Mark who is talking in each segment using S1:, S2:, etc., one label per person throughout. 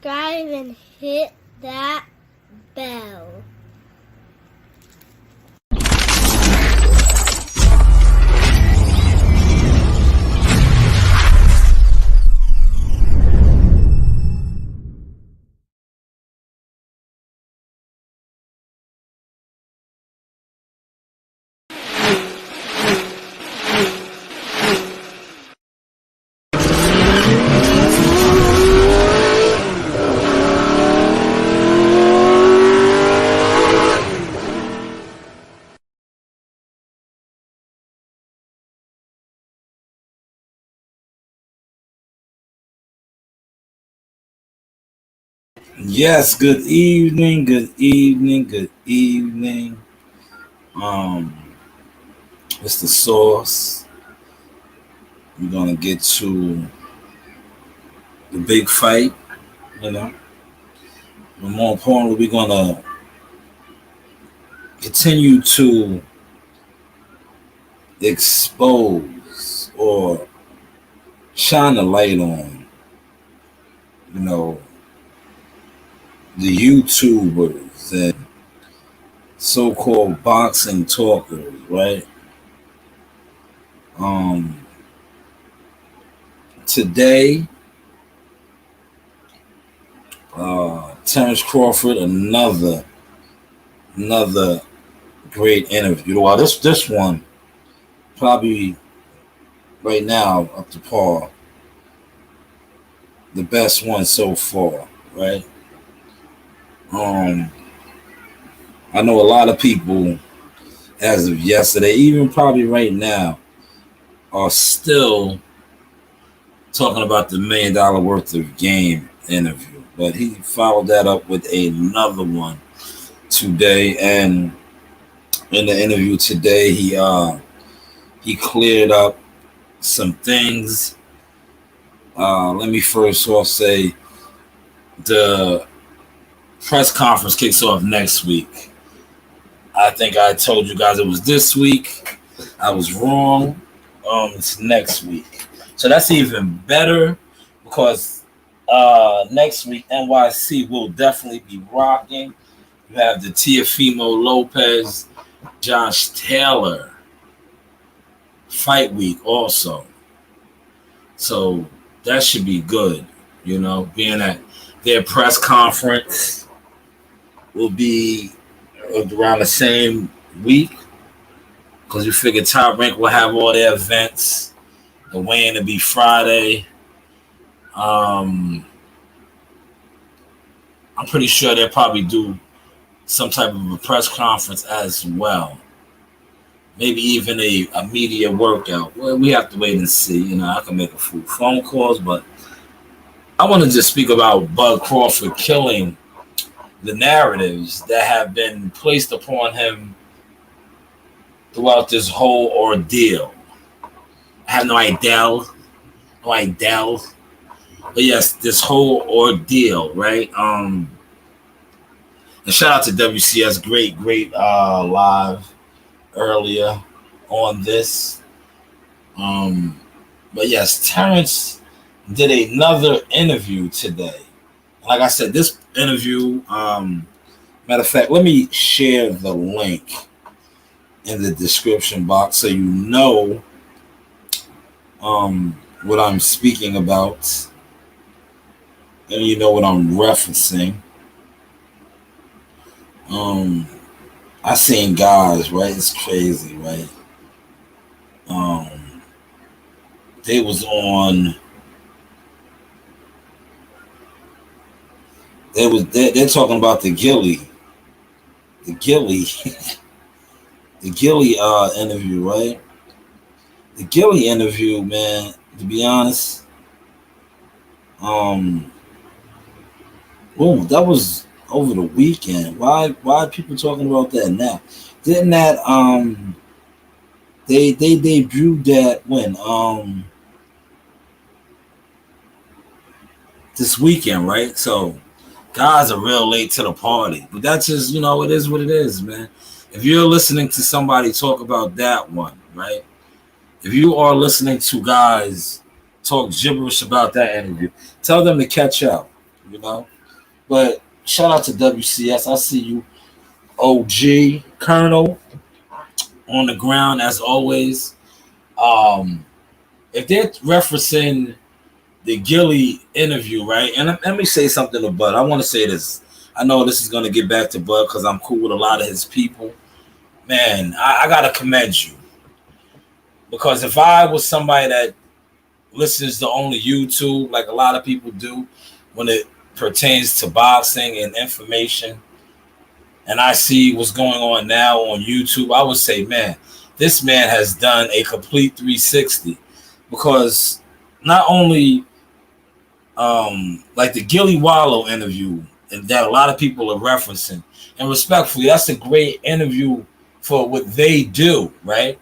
S1: subscribe and hit that bell.
S2: Yes, good evening, good evening, good evening. It's the source. We're gonna get to the big fight, you know. But more importantly, we're gonna continue to expose or shine a light on, you know, the YouTubers and so-called boxing talkers, right? Today, Terrence Crawford, another great interview. Well, this one probably right now up to par, the best one so far, right? I know a lot of people as of yesterday, even probably right now, are still talking about the $1 million worth of game interview. But he followed that up with another one today, and in the interview today, he cleared up some things. Let me first off say the press conference kicks off next week. I think I told you guys it was this week. I was wrong. It's next week. So that's even better because next week NYC will definitely be rocking. You have the Teofimo Lopez, Josh Taylor fight week also. So that should be good, you know, being at their press conference will be around the same week because you figure Top Rank will have all their events. The weigh-in will be Friday. I'm pretty sure they'll probably do some type of a press conference as well. Maybe even a media workout. Well, we have to wait and see. You know, I can make a few phone calls, but I want to just speak about Bud Crawford killing the narratives that have been placed upon him throughout this whole ordeal. I have no idea. But yes, this whole ordeal, right? And shout out to WCS, great live earlier on this. But yes, Terrence did another interview today. Like I said, this interview, matter of fact, let me share the link in the description box so you know what I'm speaking about and you know what I'm referencing. I seen guys, right? It's crazy, right? They was on. They're talking about the Gilly interview, right? The Gilly interview, man. To be honest, that was over the weekend. Why are people talking about that now? Didn't that they debuted that when this weekend, right? So guys are real late to the party, but that's just, you know, it is what it is, man. If you're listening to somebody talk about that one, right? If you are listening to guys talk gibberish about that interview, tell them to catch up. you know. But shout out to WCS. I see you, OG Colonel, on the ground as always. Um, if they're referencing the Gilly interview, right? And let me say something to Bud. I want to say this. I know this is going to get back to Bud because I'm cool with a lot of his people. Man, I got to commend you. Because if I was somebody that listens to only YouTube, like a lot of people do, when it pertains to boxing and information, and I see what's going on now on YouTube, I would say, man, this man has done a complete 360. Because not only like the Gilly Wallow interview and that a lot of people are referencing, and respectfully, that's a great interview for what they do, right?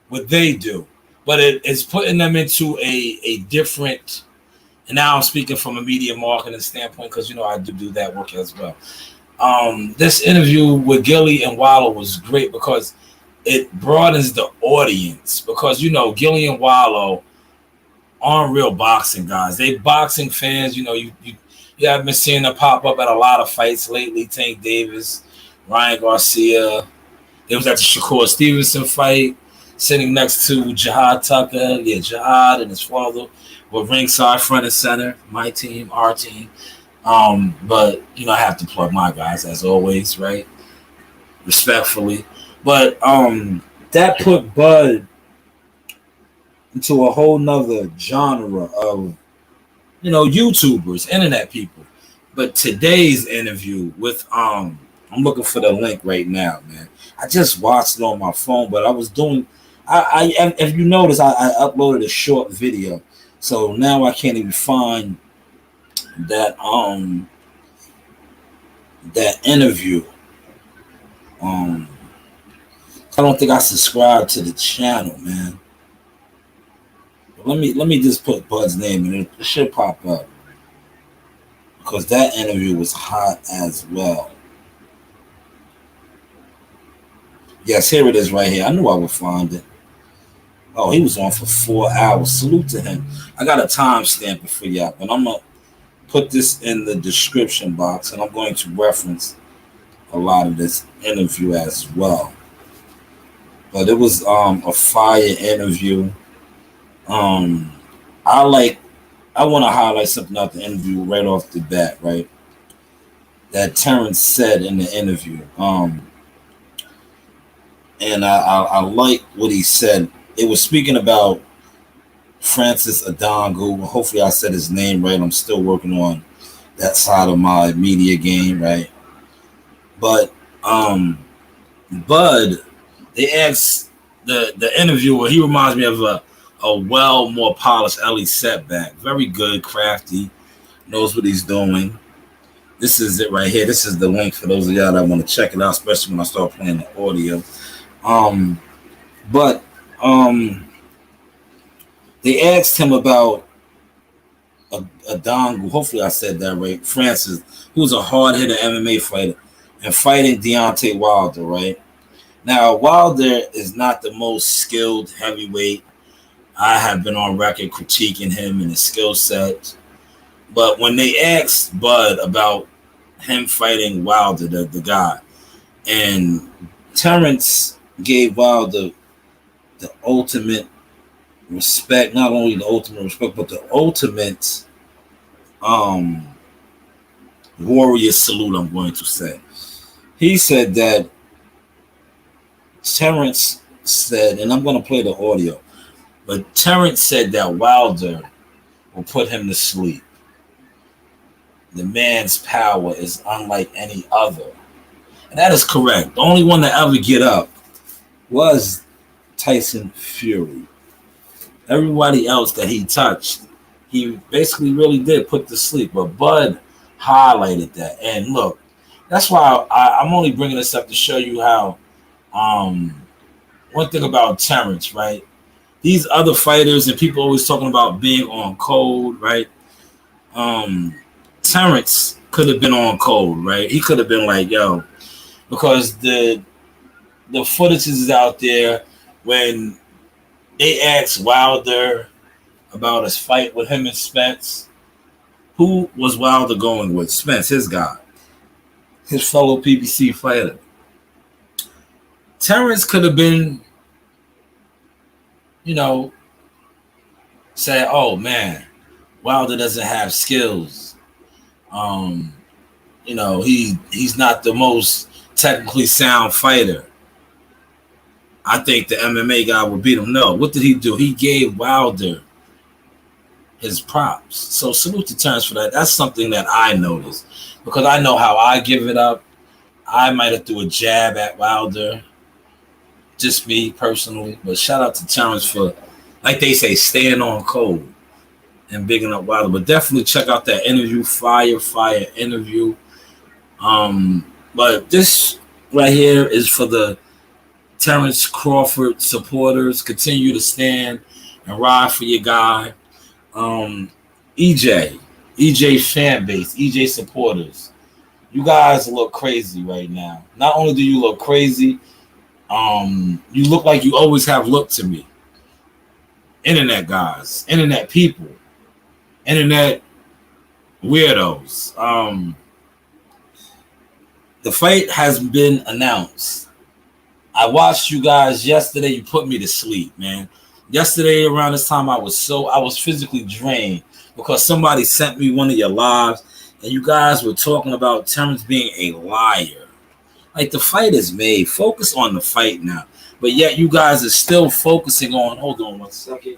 S2: What they do. But it's putting them into a different, and now I'm speaking from a media marketing standpoint because, you know, I do that work as well. This interview with Gilly and Wallow was great because it broadens the audience because, you know, Gilly and Wallow aren't real boxing guys. They boxing fans. You know, you have been seeing them pop up at a lot of fights lately. Tank Davis, Ryan Garcia. It was at the Shakur Stevenson fight, sitting next to Jihad Tucker. Yeah, Jihad and his father were ringside front and center. My team, our team. But, you know, I have to plug my guys as always, right? Respectfully. But that put Bud into a whole nother genre of, you know, YouTubers, internet people. But today's interview with I'm looking for the link right now, man. I just watched it on my phone, but I was doing I if you notice, I uploaded a short video. So now I can't even find that that interview. I don't think I subscribed to the channel, man. Let me just put Bud's name in it. It should pop up because that interview was hot as well. Yes, here it is right here. I knew I would find it. Oh, he was on for 4 hours. Salute to him. I got a timestamp for y'all, but I'm gonna put this in the description box, and I'm going to reference a lot of this interview as well. But it was a fire interview. I want to highlight something out the interview right off the bat, right? That Terrence said in the interview. And I like what he said. It was speaking about Francis Adangu. Hopefully I said his name right. I'm still working on that side of my media game, right? But Bud, they asked the interviewer, he reminds me of a more polished Ellie Setback. Very good, crafty, knows what he's doing. This is it right here. This is the link for those of y'all that want to check it out, especially when I start playing the audio. But they asked him about Adangu. Hopefully I said that right. Francis, who's a hard-hitter MMA fighter, and fighting Deontay Wilder, right? Now, Wilder is not the most skilled heavyweight. I have been on record critiquing him and his skill set. But when they asked Bud about him fighting Wilder, the guy, and Terrence gave Wilder the ultimate respect, not only the ultimate respect, but the ultimate warrior salute, I'm going to say. He said that Terrence said, and I'm going to play the audio, but Terrence said that Wilder will put him to sleep. The man's power is unlike any other. And that is correct. The only one to ever get up was Tyson Fury. Everybody else that he touched, he basically really did put to sleep. But Bud highlighted that. And look, that's why I'm only bringing this up to show you how, one thing about Terrence, right? These other fighters and people always talking about being on code, right? Terrence could have been on code, right? He could have been like, yo, because the footage is out there when they asked Wilder about his fight with him and Spence. Who was Wilder going with? Spence, his guy, his fellow PBC fighter. Terrence could have been, say, oh man, Wilder doesn't have skills. He's not the most technically sound fighter. I think the MMA guy would beat him. No, what did he do? He gave Wilder his props. So salute to Terrence for that. That's something that I noticed because I know how I give it up. I might have threw a jab at Wilder, just me personally. But shout out to Terrence for, like they say, staying on code and bigging up Wilder. But definitely check out that interview. Fire interview. But this right here is for the Terrence Crawford supporters. Continue to stand and ride for your guy. EJ fan base, EJ supporters. You guys look crazy right now. Not only do you look crazy, you look like you always have looked to me. Internet guys, internet people, internet weirdos. The fight has been announced. I watched you guys yesterday. You put me to sleep, man. Yesterday around this time, I was physically drained because somebody sent me one of your lives and you guys were talking about Terrence being a liar. Like, the fight is made. Focus on the fight now. But yet you guys are still focusing on, hold on 1 second.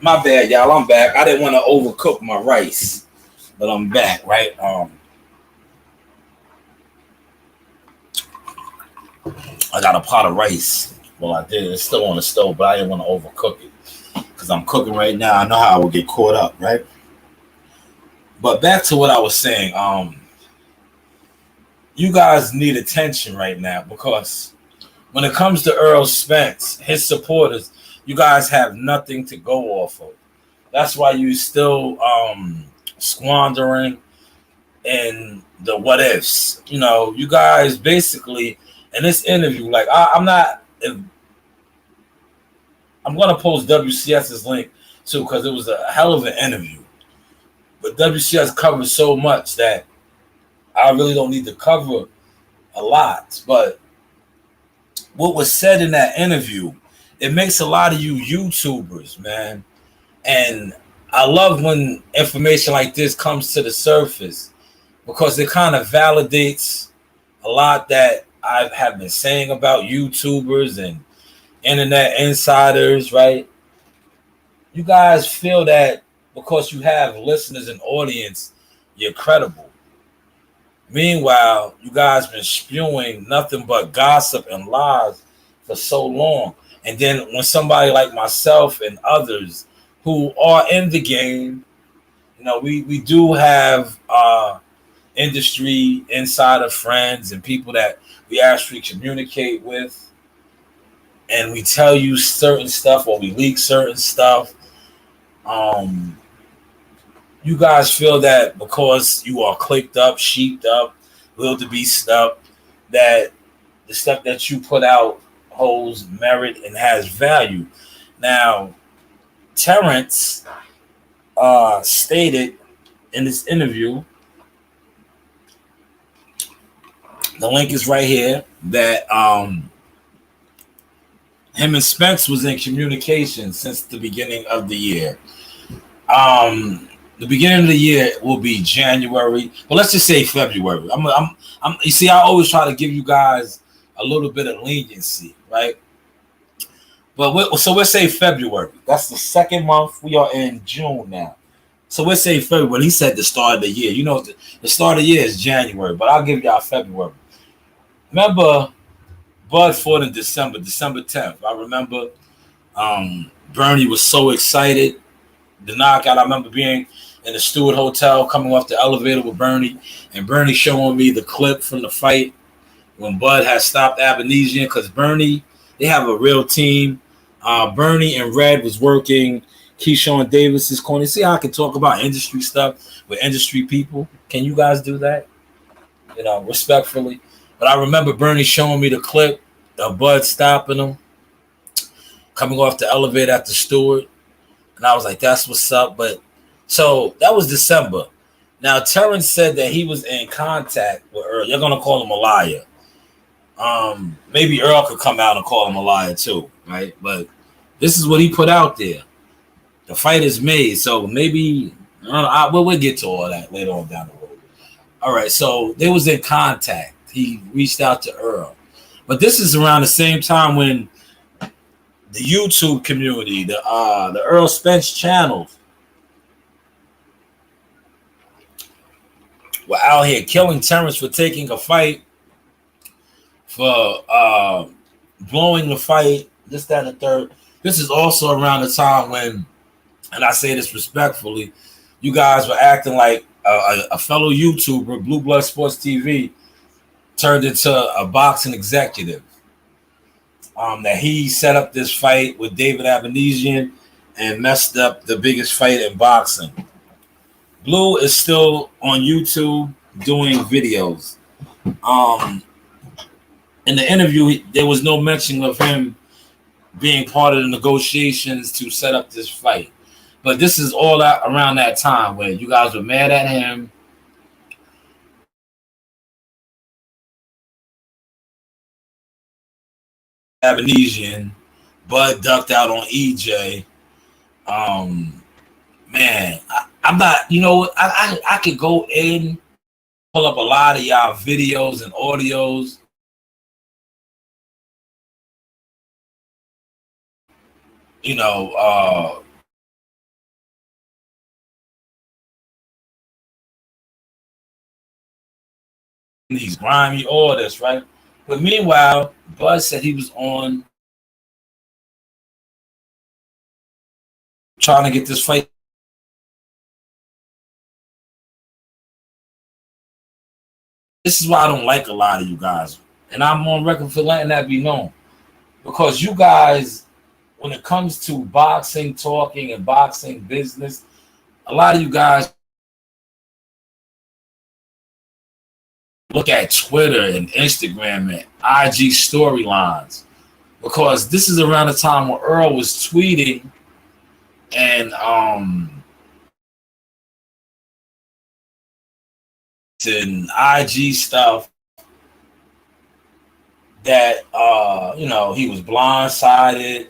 S2: My bad, y'all. I'm back. I didn't want to overcook my rice, but I'm back, right? I got a pot of rice. Well, I did. It's still on the stove, but I didn't want to overcook it because I'm cooking right now. I know how I would get caught up, right? But back to what I was saying. You guys need attention right now because when it comes to Earl Spence, his supporters, you guys have nothing to go off of. That's why you still squandering in the what ifs. You guys basically in this interview, like I'm gonna post WCS's link too because it was a hell of an interview. But WCS covers so much that I really don't need to cover a lot. But what was said in that interview, it makes a lot of you YouTubers, man. And I love when information like this comes to the surface because it kind of validates a lot that I have been saying about YouTubers and internet insiders, right? You guys feel that because you have listeners and audience, you're credible. Meanwhile, you guys been spewing nothing but gossip and lies for so long. And then when somebody like myself and others who are in the game, we do have industry insider friends and people that we actually communicate with. And we tell you certain stuff or we leak certain stuff. You guys feel that because you are clicked up, sheeped up, wildebeest up, that the stuff that you put out holds merit and has value. Now, Terrence stated in this interview, the link is right here, that him and Spence was in communication since the beginning of the year. The beginning of the year will be January, but let's just say February. You see, I always try to give you guys a little bit of leniency, right? But so let's say February. That's the second month. We are in June now. So let's say February. He said the start of the year. You know, the start of the year is January, but I'll give y'all February. Remember, Bud fought in December, December 10th. I remember Bernie was so excited. The knockout. I remember being in the Stewart Hotel, coming off the elevator with Bernie, and Bernie showing me the clip from the fight when Bud had stopped Abenesian, because Bernie, they have a real team. Bernie and Red was working Keyshawn Davis's corner. See how I can talk about industry stuff with industry people? Can you guys do that? You know, respectfully. But I remember Bernie showing me the clip of Bud stopping him, coming off the elevator at the Stewart. And I was like, that's what's up. But so that was December. Now, Terrence said that he was in contact with Earl. You're going to call him a liar. Maybe Earl could come out and call him a liar too, right? But this is what he put out there. The fight is made, so maybe we'll get to all that later on down the road. All right, so they was in contact. He reached out to Earl, but this is around the same time when the YouTube community, the Earl Spence channels, were out here killing Terrence for taking a fight, for blowing the fight, this, that, and the third. This is also around the time when, and I say this respectfully, you guys were acting like a fellow YouTuber, Blue Blood Sports TV, turned into a boxing executive. That he set up this fight with David Abenesian and messed up the biggest fight in boxing. Blue is still on YouTube doing videos. In the interview, there was no mention of him being part of the negotiations to set up this fight. But this is all that around that time where you guys were mad at him. Abenesian, Bud ducked out on EJ. Man, I'm not, you know, I could go in, pull up a lot of y'all videos and audios. You know, these grimy orders, right? But meanwhile, Bud said he was on trying to get this fight. This is why I don't like a lot of you guys. And I'm on record for letting that be known. Because you guys, when it comes to boxing, talking, and boxing business, a lot of you guys look at Twitter and Instagram and IG storylines, because this is around the time when Earl was tweeting and IG stuff that you know, he was blindsided.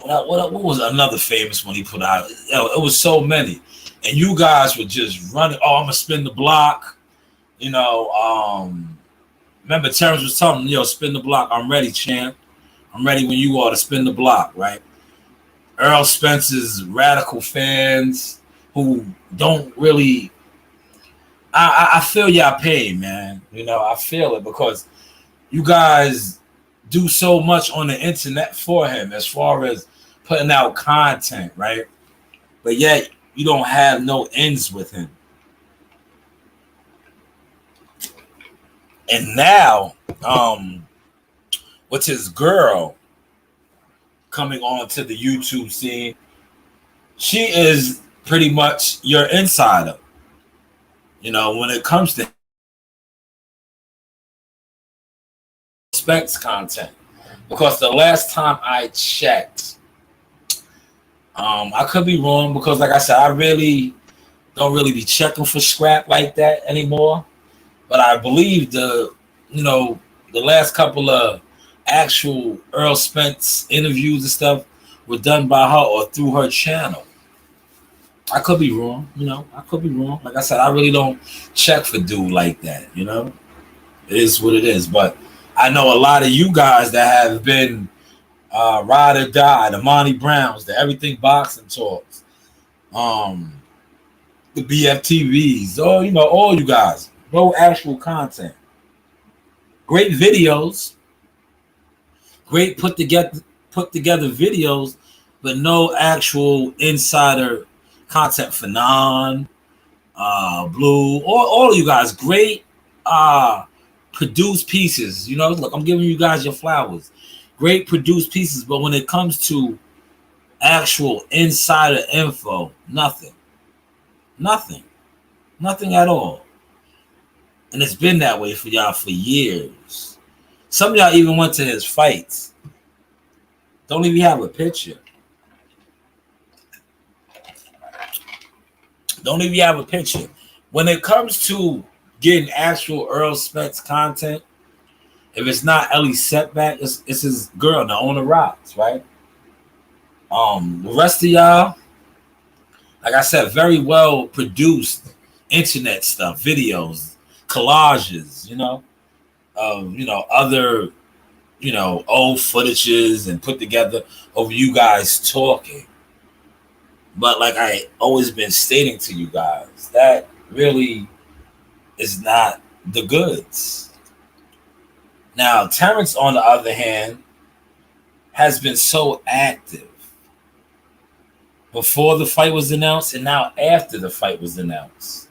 S2: What was another famous one he put out? You know, it was so many. And you guys were just running, oh, I'm going to spin the block. You know, remember Terrence was telling him, yo, spin the block. I'm ready, champ. I'm ready when you are to spin the block, right? Earl Spence's radical fans who don't really, I feel y'all pain, man. You know, I feel it, because you guys do so much on the internet for him as far as putting out content, right? But yet, you don't have no ends with him. And now, with his girl coming on to the YouTube scene, she is pretty much your insider. You know, when it comes to Spence content. Because the last time I checked, I could be wrong, because like I said, I really don't really be checking for scrap like that anymore. But I believe the last couple of actual Earl Spence interviews and stuff were done by her or through her channel. I could be wrong, you know. I could be wrong. Like I said, I really don't check for dude like that, you know. It is what it is. But I know a lot of you guys that have been ride or die, the Monty Browns, the Everything Boxing Talks, the BFTVs, all you guys. No actual content. Great videos, great put together videos, but no actual insider content for Blue, all of you guys. Great produced pieces. Look, I'm giving you guys your flowers. Great produced pieces, but when it comes to actual insider info, nothing at all. And it's been that way for y'all for years. Some of y'all even went to his fights. Don't even have a picture. When it comes to getting actual Earl Spence content, if it's not Ellie Setback, it's his girl, Naona Rocks, right? The rest of y'all, like I said, very well produced internet stuff, videos, collages, other, old footages and put together of you guys talking. But like I always been stating to you guys, that really is not the goods. Now, Terrence, on the other hand, has been so active before the fight was announced and now after the fight was announced.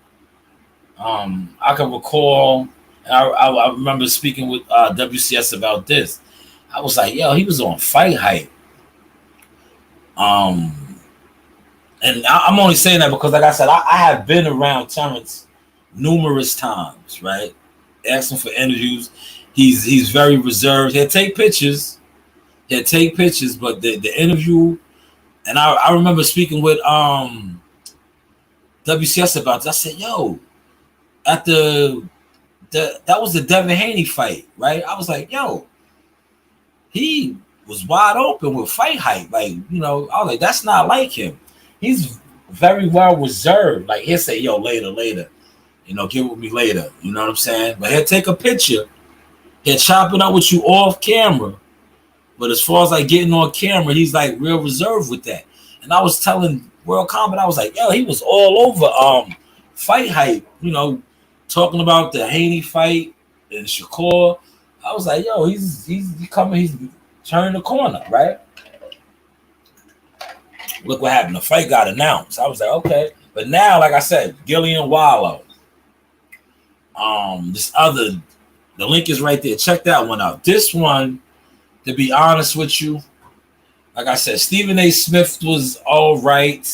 S2: I can recall, I remember speaking with WCS about this. I was like, yo, he was on Fight Hype. And I'm only saying that because, like I said, I have been around Terrence numerous times, right? Asked him for interviews. He's very reserved. He'll take pictures, but the interview, and I remember speaking with WCS about this. I said, yo, at that was the Devin Haney fight, right? I was like, yo, he was wide open with Fight Hype. Like, I was like, that's not like him. He's very well reserved. Like, he'll say, yo, later. Get with me later. You know what I'm saying? But he'll take a picture. He'll chop it up with you off camera. But as far as like getting on camera, he's like real reserved with that. And I was telling World Combat, I was like, yo, he was all over Fight Hype, talking about the Haney fight and Shakur. I was like, yo, he's coming, he's turning the corner, right? Look what happened. The fight got announced. I was like, okay. But now, like I said, Gillian Wallow. The link is right there. Check that one out. This one, to be honest with you, like I said, Stephen A. Smith was all right.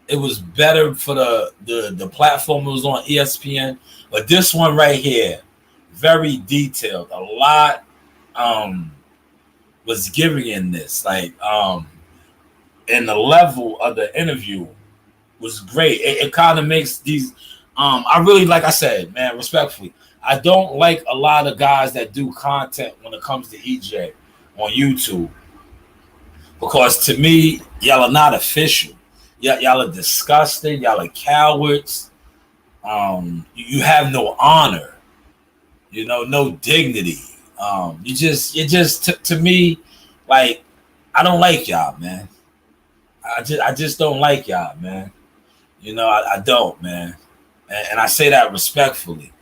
S2: It was better for the platform. It was on ESPN. But this one right here, very detailed. A lot was given in this. Like, and the level of the interview was great. It kind of makes these. I really, like I said, man, respectfully, I don't like a lot of guys that do content when it comes to EJ on YouTube, because to me, y'all are not official. Y'all are disgusting. Y'all are cowards. You have no honor. No dignity. You just to me, like, I don't like y'all, man. I just don't like y'all, man. I don't, man. And I say that respectfully.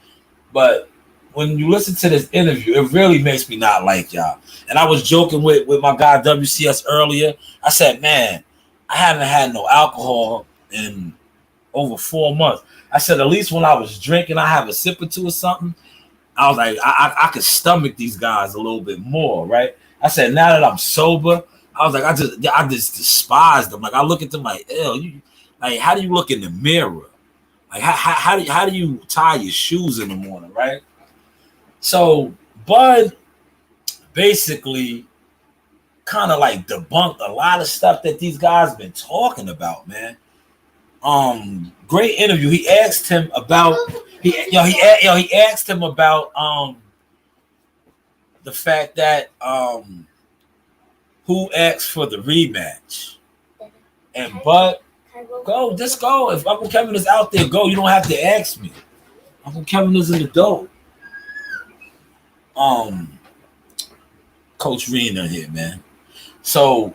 S2: But when you listen to this interview, it really makes me not like y'all. And I was joking with my guy WCS earlier. I said, man, I haven't had no alcohol in over 4 months. I said, at least when I was drinking, I have a sip or two or something. I was like, I could stomach these guys a little bit more, right? I said, now that I'm sober, I was like, I just despise them. Like, I look at them like, ew, like, how do you look in the mirror? Like, how do you tie your shoes in the morning, right? So Bud basically kind of like debunked a lot of stuff that these guys been talking about, man. Great interview. He asked him about he asked him about the fact that who asked for the rematch, and Bud. Go, just go. If Uncle Kevin is out there, go. You don't have to ask me. Uncle Kevin is an adult. Coach Rena here, man. So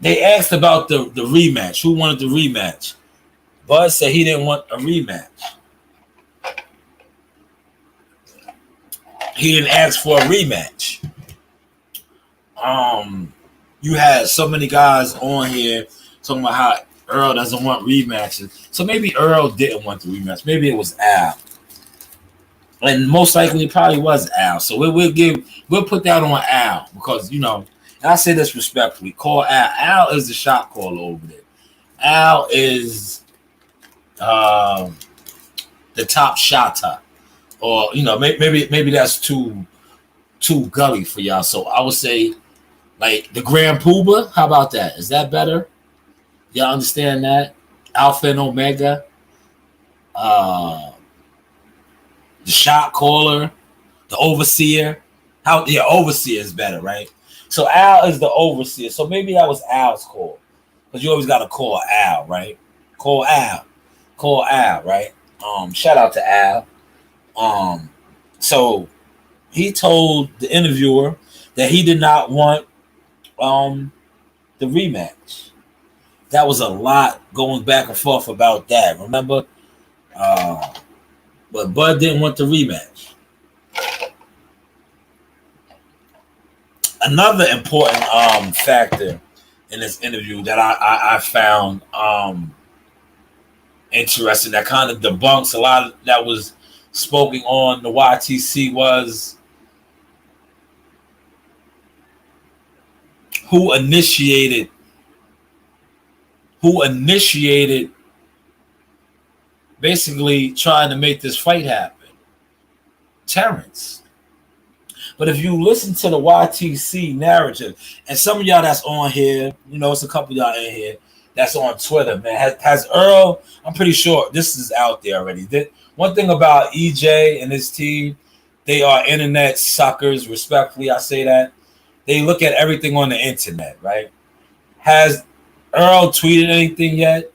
S2: they asked about the rematch. Who wanted the rematch? Bud said he didn't want a rematch. He didn't ask for a rematch. You had so many guys on here talking about how Earl doesn't want rematches. So maybe Earl didn't want the rematch. Maybe it was Al. And most likely it probably was Al. So we'll put that on Al because, you know, and I say this respectfully. Call Al. Al is the shot caller over there. Al is the top shotter. Or, you know, maybe that's too gully for y'all. So I would say like the Grand Poobah. How about that? Is that better? Y'all understand that? Alpha and Omega. The shot caller. The overseer. Overseer is better, right? So Al is the overseer. So maybe that was Al's call. Because you always got to call Al, right? Call Al, right? Shout out to Al. So he told the interviewer that he did not want the rematch. That was a lot going back and forth about that, remember? But Bud didn't want the rematch. Another important factor in this interview that I found interesting, that kind of debunks a lot of that was spoken on the YTC, was who initiated basically trying to make this fight happen. Terrence. But if you listen to the YTC narrative, and some of y'all that's on here, you know, it's a couple of y'all in here that's on Twitter, man. Has Earl, I'm pretty sure this is out there already. One thing about EJ and his team, they are internet suckers, respectfully, I say that. They look at everything on the internet, right? Has Earl tweeted anything yet?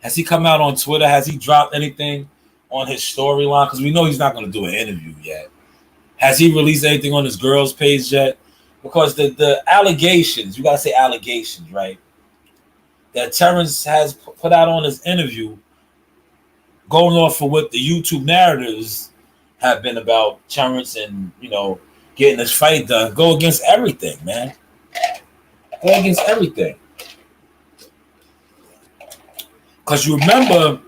S2: Has he come out on Twitter? Has he dropped anything on his storyline? Because we know he's not going to do an interview yet. Has he released anything on his girls' page yet? Because the allegations, you got to say allegations, right? That Terrence has put out on his interview, going off of what the YouTube narratives have been about Terrence and, you know, getting this fight done, go against everything, man. Go against everything. Because you remember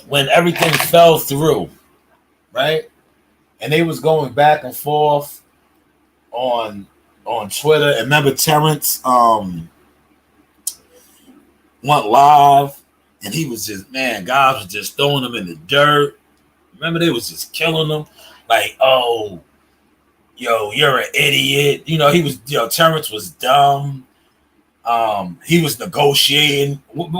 S2: when everything fell through, right? And they was going back and forth on Twitter. And remember Terrence went live and he was just, man, guys was just throwing him in the dirt. Remember they was just killing him. Like, oh, yo, you're an idiot. You know, Terrence was dumb. He was negotiating. What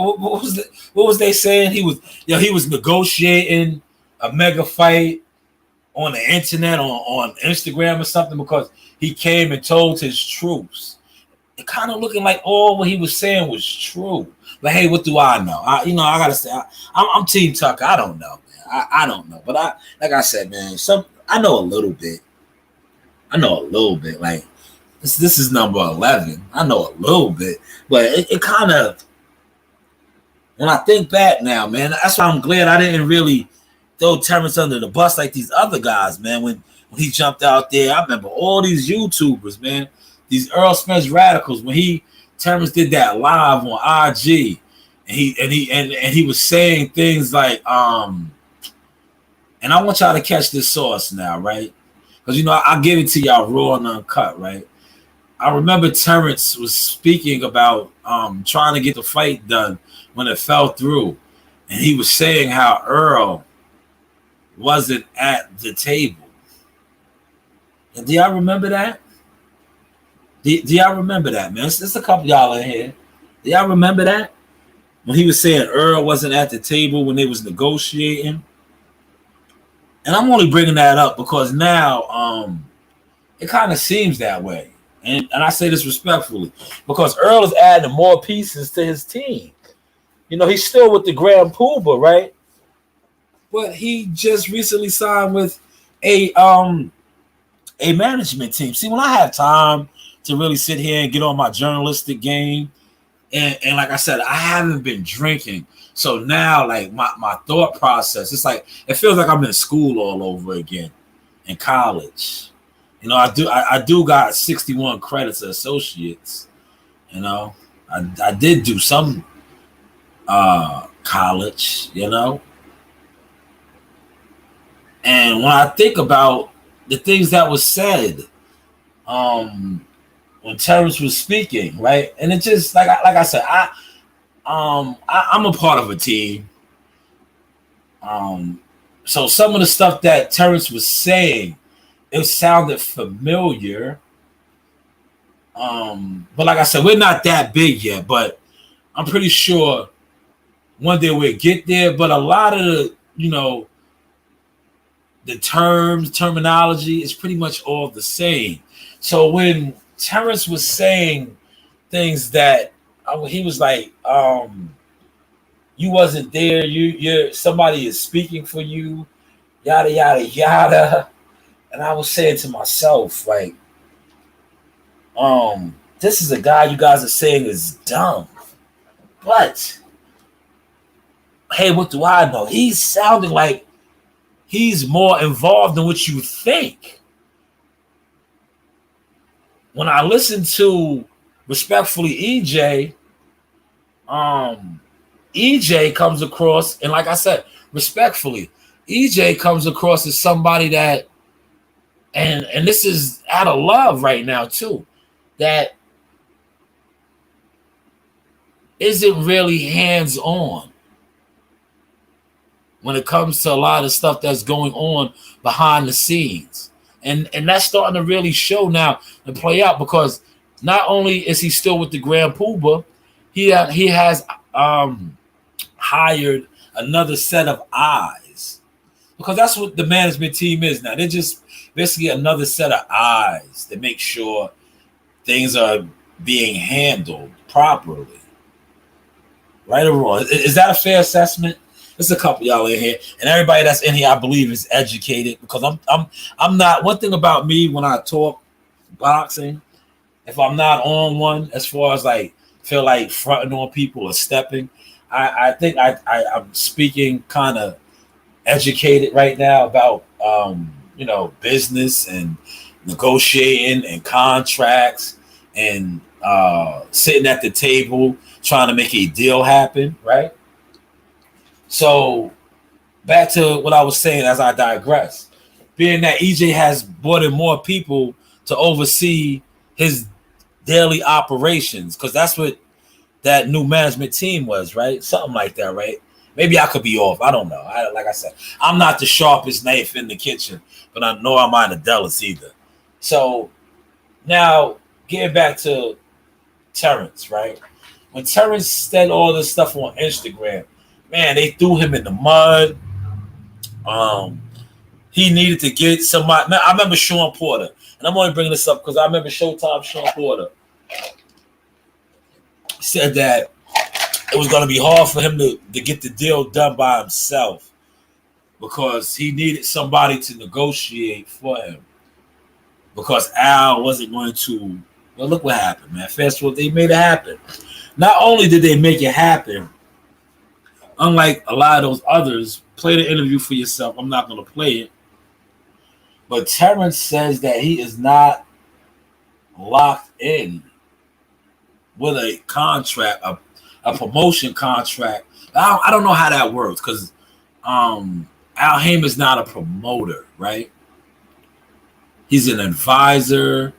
S2: was they saying? He was negotiating a mega fight on the internet, on Instagram or something, because he came and told his troops. It kind of looking like all what he was saying was true. But hey, what do I know? I gotta say, I'm Team Tucker. I don't know, man. I don't know. But like I said, man, I know a little bit. Like this is number 11. I know a little bit, but it kind of. When I think back now, man, that's why I'm glad I didn't really throw Terrence under the bus like these other guys, man. When he jumped out there, I remember all these YouTubers, man, these Earl Spence radicals. When Terrence did that live on IG, and he was saying things like, and I want y'all to catch this sauce now, right? Because you know I give it to y'all raw and uncut, right? I remember Terrence was speaking about trying to get the fight done when it fell through, and he was saying how Earl wasn't at the table. And do y'all remember that? Do y'all remember that, man? There's a couple of y'all in here. Do y'all remember that? When he was saying Earl wasn't at the table when they was negotiating. And I'm only bringing that up because now it kind of seems that way. And I say this respectfully because Earl is adding more pieces to his team. You know, he's still with the Grand Poobah, right? But he just recently signed with a a management team. See, when I have time to really sit here and get on my journalistic game, and like I said, I haven't been drinking. So now, like, my thought process, it's like, it feels like I'm in school all over again, in college. You know, I do got 61 credits of associates. You know, I did do some college, you know. And when I think about the things that was said, when Terrence was speaking, right? And it just like I said, I'm a part of a team. So some of the stuff that Terrence was saying, it sounded familiar. But like I said, we're not that big yet, but I'm pretty sure one day we'll get there. But a lot of the, you know, the terminology is pretty much all the same. So when Terrence was saying things that he was like, you wasn't there, you're somebody is speaking for you, yada yada yada. And I was saying to myself, like, this is a guy you guys are saying is dumb. But hey, what do I know? He's sounding like he's more involved than what you think. When I listen to respectfully EJ, EJ comes across, and like I said, respectfully, EJ comes across as somebody that, and this is out of love right now too, that isn't really hands-on when it comes to a lot of stuff that's going on behind the scenes. And that's starting to really show now and play out, because not only is he still with the Grand Poobah, he has hired another set of eyes, because that's what the management team is now. They're just basically another set of eyes to make sure things are being handled properly. Right or wrong? Is that a fair assessment? There's a couple of y'all in here, and everybody that's in here, I believe, is educated, because I'm not. One thing about me when I talk boxing, if I'm not on one, as far as like feel like fronting on people or stepping, I think I'm speaking kind of educated right now about you know, business and negotiating and contracts and sitting at the table trying to make a deal happen, right? So back to what I was saying as I digress, being that EJ has brought in more people to oversee his daily operations, because that's what that new management team was, right? Something like that, right? Maybe I could be off. I don't know. Like I said, I'm not the sharpest knife in the kitchen, but I know I'm not a Dallas either. So now getting back to Terrence, right? When Terrence said all this stuff on Instagram, man, they threw him in the mud. He needed to get somebody. Man, I remember Sean Porter, and I'm only bringing this up because I remember Showtime Sean Porter said that it was going to be hard for him to get the deal done by himself, because he needed somebody to negotiate for him, because Al wasn't going to. Well, look what happened, man. Fast forward, they made it happen. Not only did they make it happen, unlike a lot of those others, play the interview for yourself. I'm not going to play it. But Terrence says that he is not locked in with a contract, a promotion contract. I don't know how that works, because Al Heyman's not a promoter, right? He's an advisor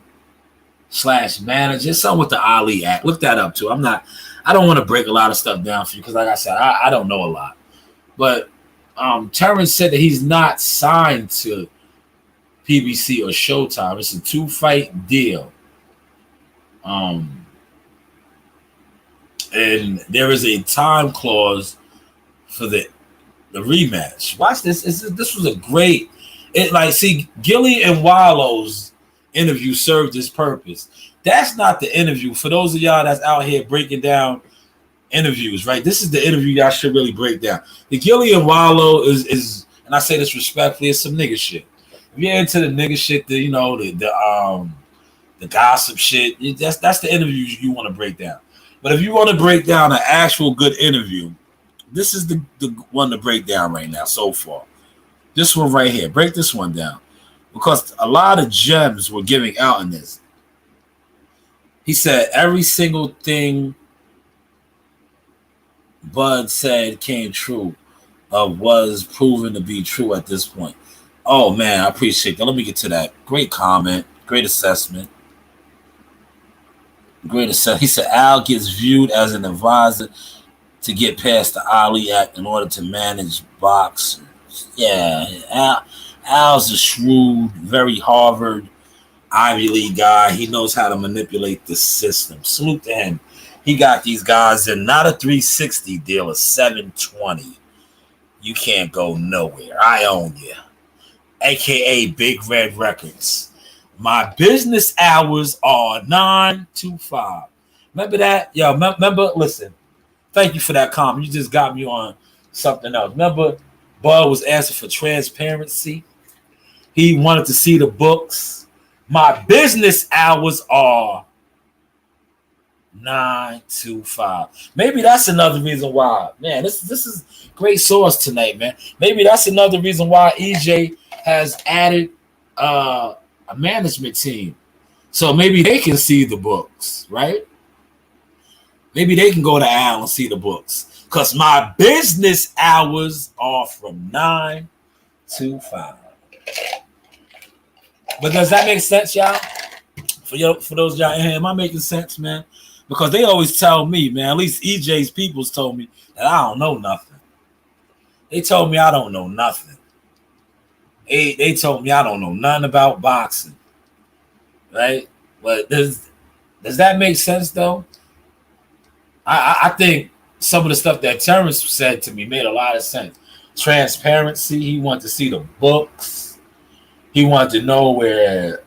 S2: / manager, something with the Ali Act. Look that up too. I don't want to break a lot of stuff down for you, because like I said, I don't know a lot. But Terrence said that he's not signed to PBC or Showtime. It's a 2-fight deal. And there is a time clause for the rematch. Watch this. This was a great. Gilly and Wallow's interview served its purpose. That's not the interview. For those of y'all that's out here breaking down interviews, right? This is the interview y'all should really break down. The Gilly and Wallow is, and I say this respectfully, it's some nigga shit. If you're into the nigga shit, the gossip shit, that's the interviews you want to break down. But if you want to break down an actual good interview, this is the one to break down right now so far. This one right here. Break this one down. Because a lot of gems were giving out in this. He said every single thing Bud said came true, was proven to be true at this point. Oh man, I appreciate that. Let me get to that. Great comment. Great assessment. Great assessment. He said Al gets viewed as an advisor to get past the Ali Act in order to manage boxers. Yeah, Al's a shrewd, very Harvard, Ivy League guy. He knows how to manipulate the system. Salute to him. He got these guys in not a 360 deal, a 720. You can't go nowhere. I own you. AKA Big Red Records. My business hours are 9 to 5. Remember that? Yo, remember, listen. Thank you for that comment. You just got me on something else. Remember, Bud was asking for transparency. He wanted to see the books. My business hours are 9 to 5. Maybe that's another reason why. Man, this is great source tonight, man. Maybe that's another reason why EJ has added a management team. So maybe they can see the books, right? Maybe they can go to Al and see the books. Because my business hours are from 9 to 5. But does that make sense, y'all? For those y'all in here, am I making sense, man? Because they always tell me, man, at least EJ's peoples told me that I don't know nothing. They told me I don't know nothing. They told me I don't know nothing about boxing. Right? But does that make sense, though? I think some of the stuff that Terrence said to me made a lot of sense. Transparency. He wanted to see the books. He wanted to know where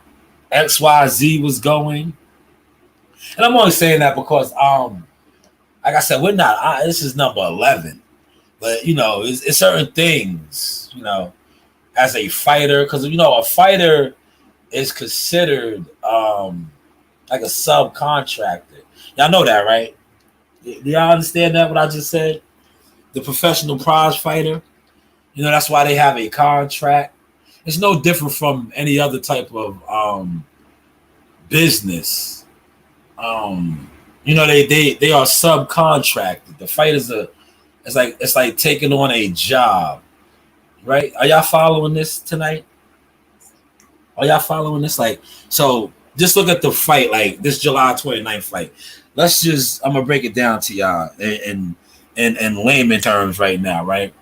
S2: XYZ was going. And I'm only saying that because, like I said, we're not. This is number 11. But, it's certain things, as a fighter. Because, a fighter is considered like a subcontractor. Y'all know that, right? Do y'all understand that, what I just said? The professional prize fighter. That's why they have a contract. It's no different from any other type of business. They are subcontracted. The fighters are. It's like taking on a job, right? Are y'all following this tonight? Are y'all following this? So just look at the fight, like this July 29th fight. I'm gonna break it down to y'all in layman terms right now, right?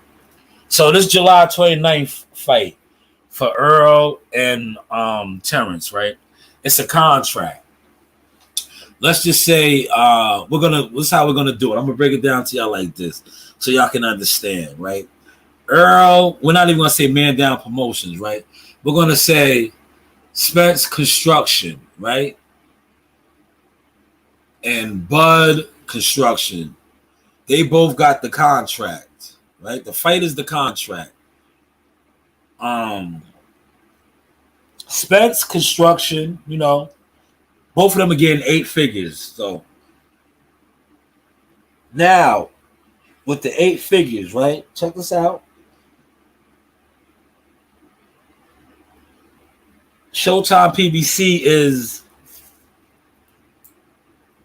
S2: So this July 29th fight for Earl and Terrence, right? It's a contract. Let's just say this is how we're gonna do it. I'm gonna break it down to y'all like this, so y'all can understand, right? Earl, we're not even gonna say Man Down Promotions, right? We're gonna say Spence Construction, right? And Bud Construction. They both got the contract, right? The fight is the contract. Spence Construction, both of them are getting 8 figures. So now, with the 8 figures, right? Check this out. Showtime PBC is,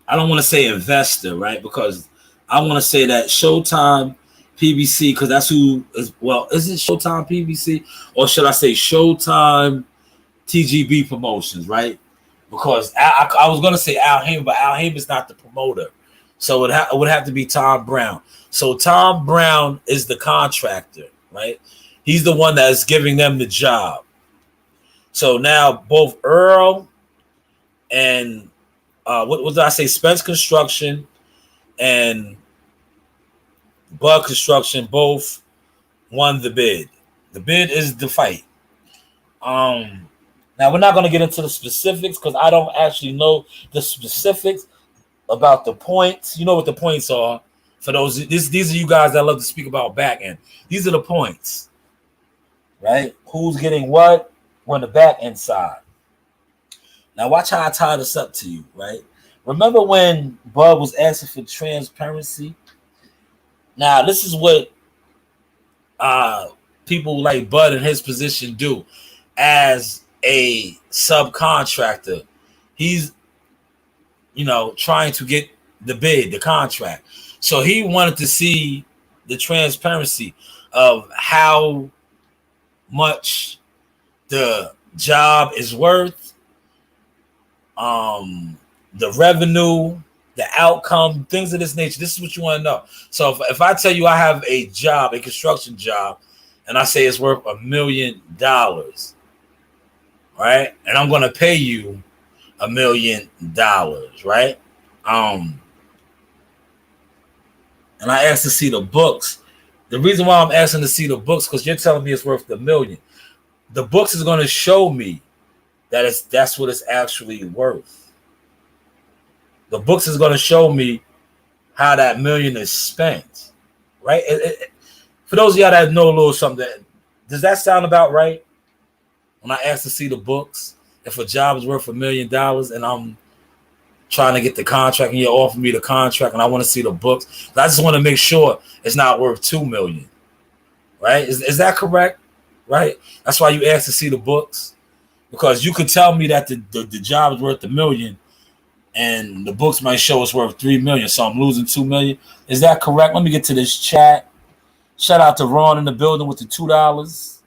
S2: I don't want to say investor, right? Because I want to say that Showtime PBC, because that's who is, is it Showtime PBC? Or should I say Showtime TGB Promotions, right? Because I was going to say Al Hamer, but Al Hamer is not the promoter. So it would have to be Tom Brown. So Tom Brown is the contractor, right? He's the one that's giving them the job. So now both Earl and what did I say? Spence Construction and Bud Construction both won the bid. The bid is the fight. Now we're not going to get into the specifics because I don't actually know the specifics about the points. You know what the points are for those. These are you guys that love to speak about back end. These are the points, right? Who's getting what? We're on the back end side. Now watch how I tie this up to you, right? Remember when Bud was asking for transparency? Now this is what people like Bud in his position do as a subcontractor. He's, trying to get the bid, the contract. So he wanted to see the transparency of how much the job is worth, the revenue, the outcome, things of this nature. This is what you want to know. So if I tell you I have a job, a construction job, and I say it's worth $1 million, right? And I'm going to pay you $1 million, right? And I asked to see the books. The reason why I'm asking to see the books, because you're telling me it's worth $1 million. The books is going to show me that that's what it's actually worth. The books is going to show me how that $1 million is spent, right? For those of y'all that know a little something, does that sound about right? When I ask to see the books, if a job is worth $1 million and I'm trying to get the contract and you offer me the contract and I want to see the books, I just want to make sure it's not worth $2 million, right? Is that correct? Right? That's why you ask to see the books, because you could tell me that the job is worth $1 million and the books might show it's worth $3 million, so I'm losing $2 million. Is that correct? Let me get to this chat. Shout out to Ron in the building with the $2.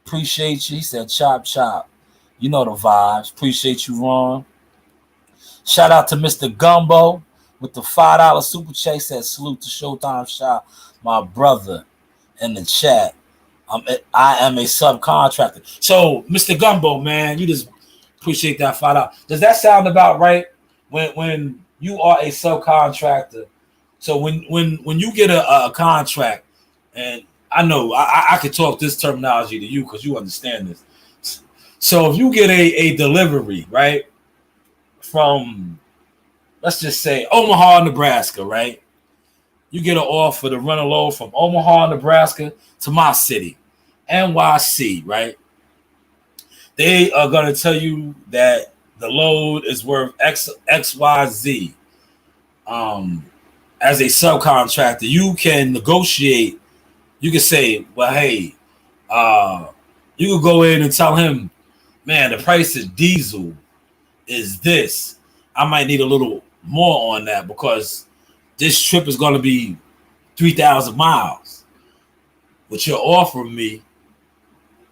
S2: Appreciate you. He said chop chop. You know the vibes. Appreciate you, Ron. Shout out to Mr. Gumbo with the $5 super chat. He said salute to Showtime Shop, my brother in the chat. I am a subcontractor. So, Mr. Gumbo, man, you just appreciate that $5. Does that sound about right? When you are a subcontractor, so when you get a contract, and I know I could talk this terminology to you because you understand this. So if you get a delivery, right, from, let's just say, Omaha, Nebraska, right? You get an offer to run a load from Omaha, Nebraska to my city, NYC, right? They are going to tell you that the load is worth XYZ. As a subcontractor, you can negotiate. You can say, well, hey, you could go in and tell him, man, the price of diesel is this. I might need a little more on that because this trip is going to be 3,000 miles. But you're offering me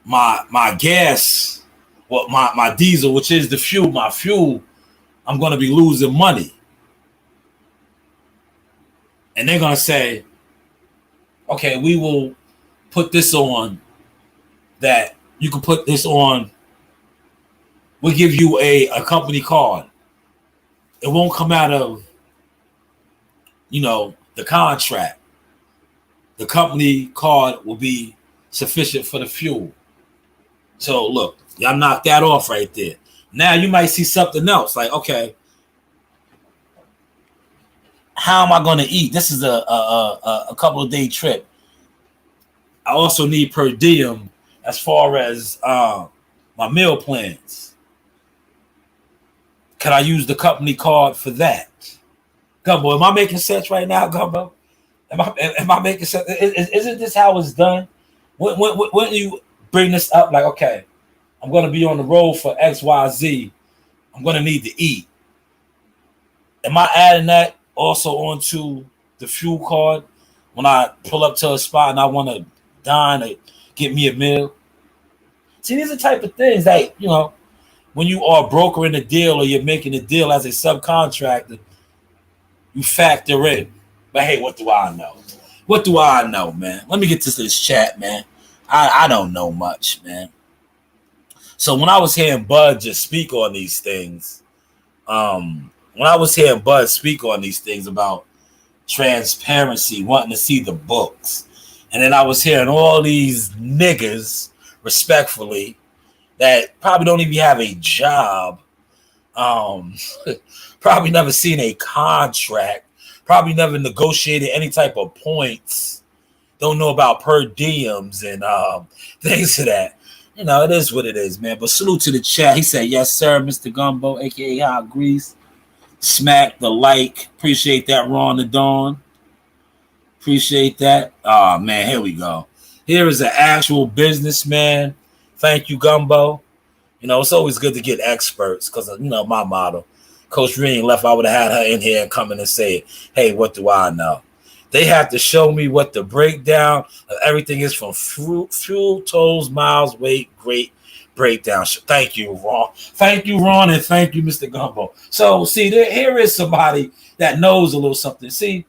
S2: my gas, well, my diesel, which is the fuel, my fuel, I'm going to be losing money. And they're going to say, okay, we will put this on, that you can put this on. We'll give you a company card. It won't come out of, the contract. The company card will be sufficient for the fuel. So look, y'all knocked that off right there. Now you might see something else like, okay, how am I going to eat? This is a couple of day trip. I also need per diem as far as my meal plans. Can I use the company card for that? Gumbo, am I making sense right now, Gumbo? Am I making sense? Isn't this how it's done? When you bring this up, like, okay, I'm going to be on the road for XYZ. I'm going to need to eat. Am I adding that also onto the fuel card when I pull up to a spot and I want to dine or get me a meal? See, these are the type of things that, when you are brokering a deal or you're making a deal as a subcontractor, you factor in. But hey, what do I know? What do I know, man? Let me get to this chat, man. I don't know much, man. So when I was hearing Bud just speak on these things, about transparency, wanting to see the books, and then I was hearing all these niggas, respectfully, that probably don't even have a job, probably never seen a contract, probably never negotiated any type of points, don't know about per diems and things of that. You know, it is what it is, man. But salute to the chat. He said, yes, sir, Mr. Gumbo, a.k.a. Hot Grease. Smack the like. Appreciate that, Ron the Dawn. Appreciate that. Oh, man, here we go. Here is an actual businessman. Thank you, Gumbo. You know, it's always good to get experts because, you know, my motto. Coach Reen left, I would have had her in here and come in and say, hey, what do I know? They have to show me what the breakdown of everything is from fuel, tolls, miles, weight, great breakdown. Thank you, Ron. Thank you, Ron, and thank you, Mr. Gumbo. So, see, here is somebody that knows a little something. See,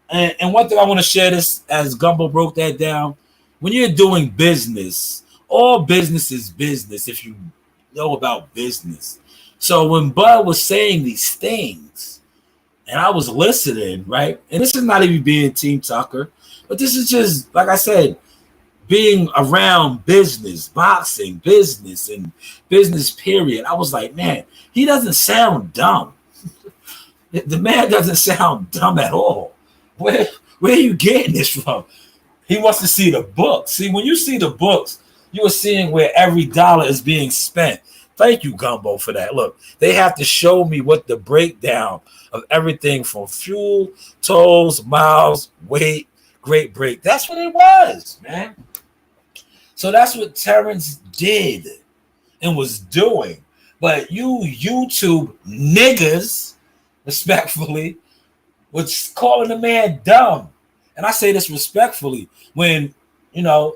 S2: and one thing I want to share this as Gumbo broke that down. When you're doing business, all business is business if you know about business. So when Bud was saying these things, and I was listening, right? And this is not even being Team Tucker, but this is just, like I said, being around business, boxing, business, and business period. I was like, man, he doesn't sound dumb. The man doesn't sound dumb at all. Where are you getting this from? He wants to see the books. See, when you see the books, you are seeing where every dollar is being spent. Thank you, Gumbo, for that. Look, they have to show me what the breakdown of everything from fuel, tolls, miles, weight, great break. That's what it was, man. So that's what Terrence did and was doing. But you YouTube niggas, respectfully, was calling the man dumb. And I say this respectfully when, you know,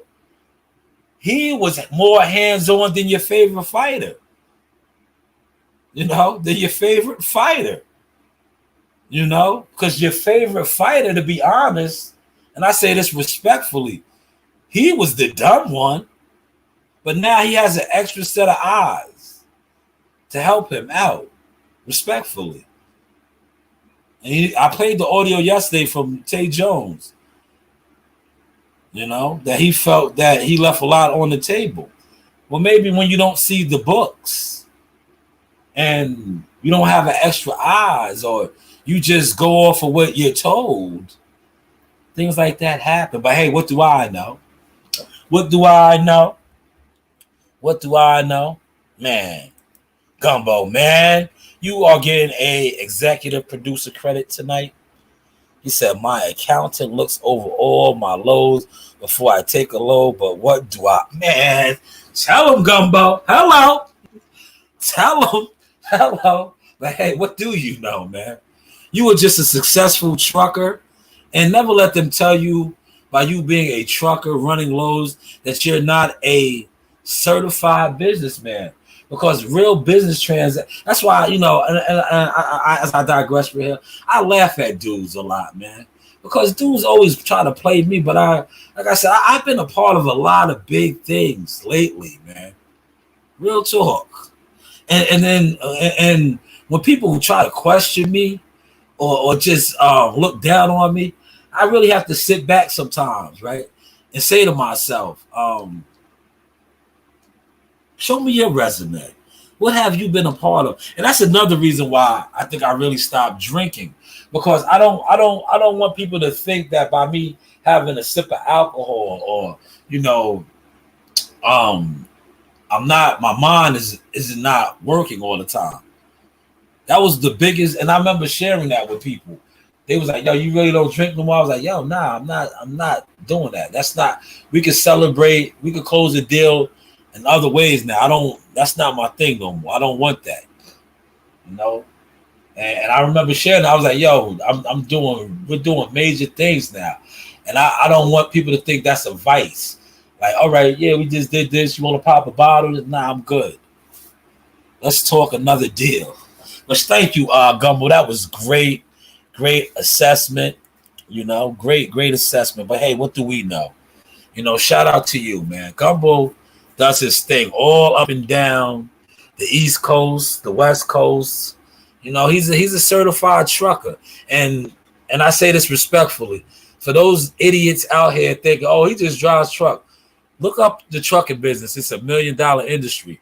S2: he was more hands-on than your favorite fighter. You know, than your favorite fighter. You know, because your favorite fighter, to be honest, and I say this respectfully, he was the dumb one, but now he has an extra set of eyes to help him out, respectfully. And I played the audio yesterday from Tay Jones, you know, that he felt that he left a lot on the table. Well, maybe when you don't see the books and you don't have an extra eyes or you just go off of what you're told, things like that happen. But hey, what do I know? What do I know? What do I know? Man, Gumbo, man, you are getting a executive producer credit tonight. He said, my accountant looks over all my loads before I take a load, but what do I... Man, tell him, Gumbo. Hello. Tell him. Hello. But hey, what do you know, man? You were just a successful trucker, and never let them tell you by you being a trucker running loads that you're not a certified businessman. Because real business that's why, you know, and as I digress for here, I laugh at dudes a lot, man. Because dudes always try to play me, but like I said, I've been a part of a lot of big things lately, man. Real talk. And then when people try to question me or just look down on me, I really have to sit back sometimes, right? And say to myself, show me your resume. What have you been a part of? And that's another reason why I think I really stopped drinking, because I don't want people to think that by me having a sip of alcohol or, you know, I'm not, my mind is not working all the time. That was the biggest, and I remember sharing that with people. They was like, yo, you really don't drink no more? I was like, yo, nah, I'm not doing that. That's not, we could celebrate, we could close the deal in other ways now. That's not my thing no more. I don't want that. You know? And I remember sharing, I was like, yo, we're doing major things now. And I don't want people to think that's a vice. Like, all right, yeah, we just did this. You want to pop a bottle? Nah, I'm good. Let's talk another deal. But thank you, Gumbo. That was great. Great assessment. You know, great assessment. But hey, what do we know? You know, shout out to you, man. Gumbo does his thing all up and down the East Coast, the West Coast. You know, he's a certified trucker. And I say this respectfully. For those idiots out here thinking, oh, he just drives truck. Look up the trucking business. It's $1 million industry.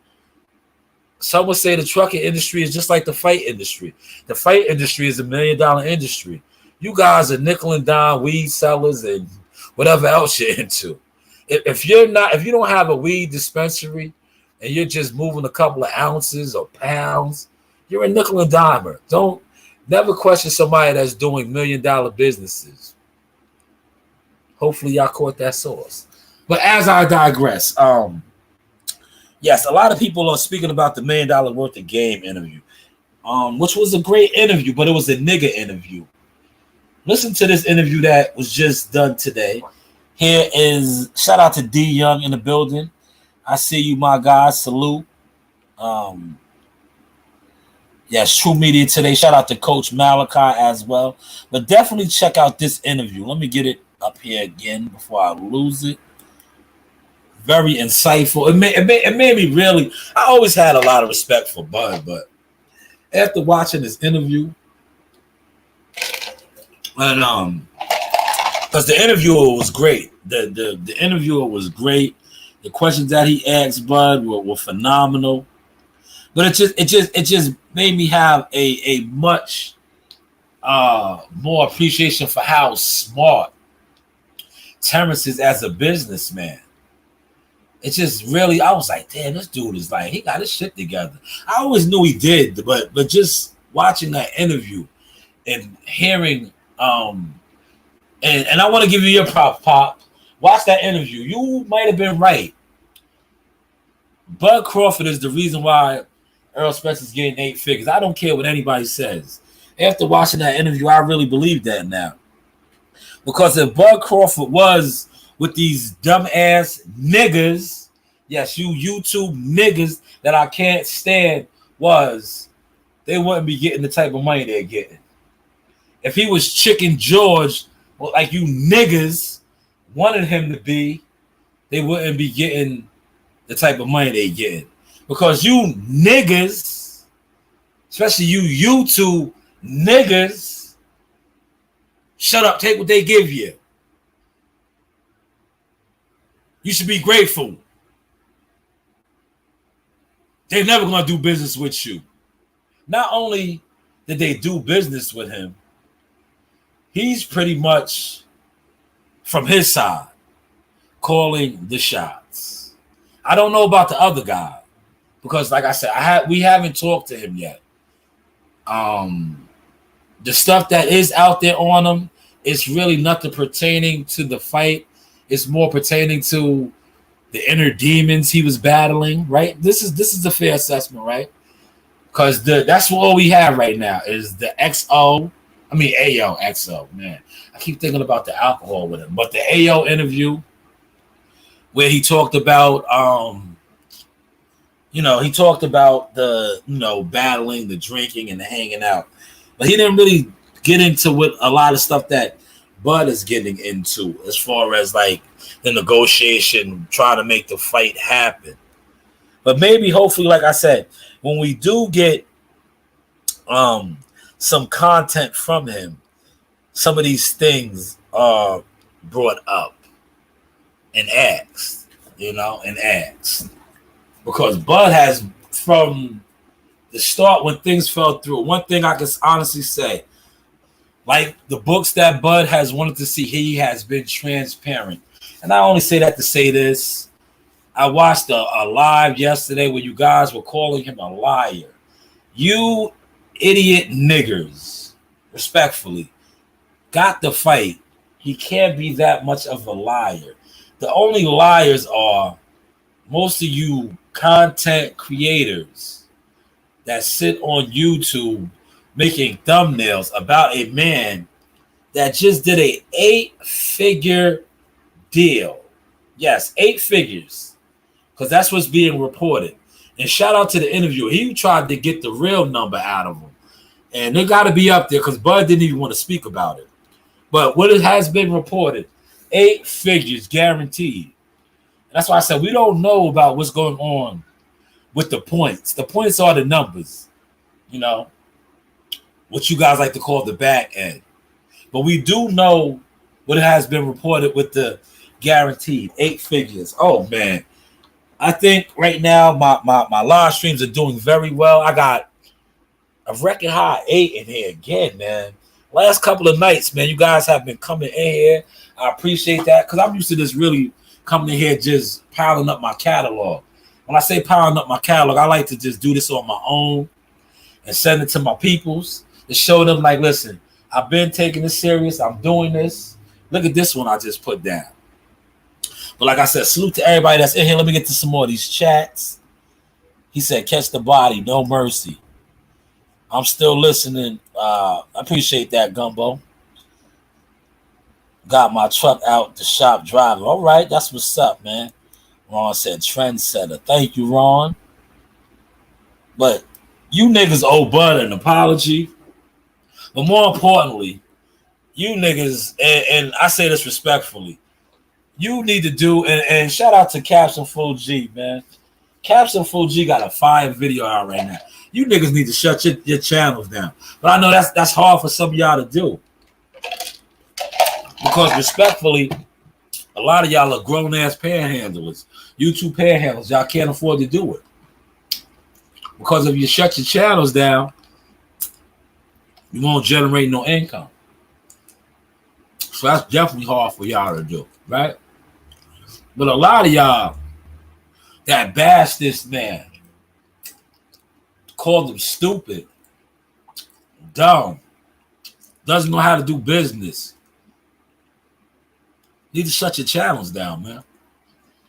S2: Some would say the trucking industry is just like the fight industry. The fight industry is $1 million industry. You guys are nickel and dime weed sellers and whatever else you're into. If you don't have a weed dispensary and you're just moving a couple of ounces or pounds, you're a nickel and dimer. Don't never question somebody that's doing $1 million businesses. Hopefully y'all caught that source. But as I digress, yes, a lot of people are speaking about the $1 million worth of game interview, which was a great interview, but it was a nigga interview. Listen to this interview that was just done today. Here is shout out to D Young in the building. I see you, my guy. Salute. Yes, True Media today. Shout out to Coach Malachi as well. But definitely check out this interview. Let me get it up here again before I lose it. Very insightful. It made me really. I always had a lot of respect for Bud, but after watching this interview, and because the interviewer was great. The interviewer was great. The questions that he asked Bud were phenomenal. But it just made me have a much more appreciation for how smart Terrence is as a businessman. It just really, I was like, damn, this dude is like, he got his shit together. I always knew he did, but just watching that interview and hearing, and I want to give you your prop, Pop. Watch that interview. You might have been right. Bud Crawford is the reason why Earl Spence is getting 8 figures. I don't care what anybody says. After watching that interview, I really believe that now. Because if Bud Crawford was with these dumbass niggas, yes, you YouTube niggas that I can't stand, they wouldn't be getting the type of money they're getting. If he was Chicken George, well, like you niggas wanted him to be, they wouldn't be getting the type of money they getting. Because you niggas, especially you YouTube niggas, shut up, take what they give you. You should be grateful. They're never going to do business with you. Not only did they do business with him, he's pretty much from his side calling the shots. I don't know about the other guy because, like I said, we haven't talked to him yet. The stuff that is out there on him is really nothing pertaining to the fight. It's more pertaining to the inner demons he was battling, right? This is a fair assessment, right? Because that's all we have right now is the AO, XO, man. I keep thinking about the alcohol with him. But the AO interview where he talked about he talked about the battling, the drinking, and the hanging out. But he didn't really get into what a lot of stuff that Bud is getting into as far as like the negotiation, trying to make the fight happen. But maybe, hopefully, like I said, when we do get some content from him, some of these things are brought up and asked, because Bud has, from the start when things fell through, one thing I can honestly say, like the books that Bud has wanted to see, he has been transparent. And I only say that to say this. I watched a live yesterday where you guys were calling him a liar. You idiot niggers, respectfully, got the fight. He can't be that much of a liar. The only liars are most of you content creators that sit on YouTube making thumbnails about a man that just did a 8-figure deal. Yes, 8 figures. Because that's what's being reported. And shout out to the interviewer. He tried to get the real number out of him. And they got to be up there because Bud didn't even want to speak about it. But what it has been reported, 8 figures guaranteed. That's why I said we don't know about what's going on with the points. The points are the numbers, what you guys like to call the back end. But we do know what has been reported with the guaranteed 8 figures. Oh, man. I think right now my live streams are doing very well. I got a record high 8 in here again, man. Last couple of nights, man, you guys have been coming in here. I appreciate that because I'm used to this really coming in here just piling up my catalog. When I say piling up my catalog, I like to just do this on my own and send it to my peoples to show them, like, listen, I've been taking this serious. I'm doing this. Look at this one I just put down. But like I said, salute to everybody that's in here. Let me get to some more of these chats. He said, catch the body, no mercy. I'm still listening. I appreciate that, Gumbo. Got my truck out the shop driving. All right, that's what's up, man. Ron said, trendsetter. Thank you, Ron. But you niggas owe Bud an apology. But more importantly, you niggas, and I say this respectfully, you need to do, and shout out to Capsule Full G, man. Capsule Full G got a fire video out right now. You niggas need to shut your channels down. But I know that's hard for some of y'all to do. Because respectfully, a lot of y'all are grown-ass panhandlers. YouTube panhandlers, y'all can't afford to do it. Because if you shut your channels down, you won't generate no income. So that's definitely hard for y'all to do, right? But a lot of y'all that bash this man, called him stupid, dumb, doesn't know how to do business, need to shut your channels down, man.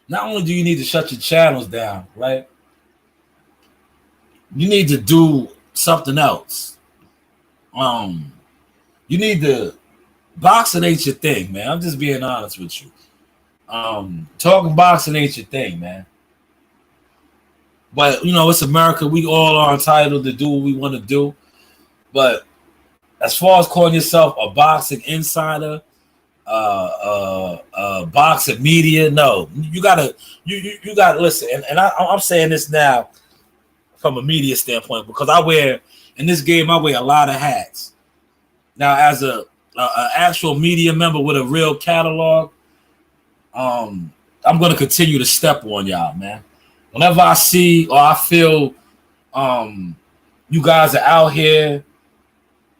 S2: Not only do you need to shut your channels down, right? You need to do something else. You need to, boxing ain't your thing, man. I'm just being honest with you. Talking boxing ain't your thing, man. But, you know, it's America. We all are entitled to do what we want to do. But as far as calling yourself a boxing insider, boxing media, no. You gotta listen. And I'm saying this now from a media standpoint, because I wear, in this game, I wear a lot of hats. Now, as a actual media member with a real catalog, I'm going to continue to step on y'all, man. Whenever I see or I feel you guys are out here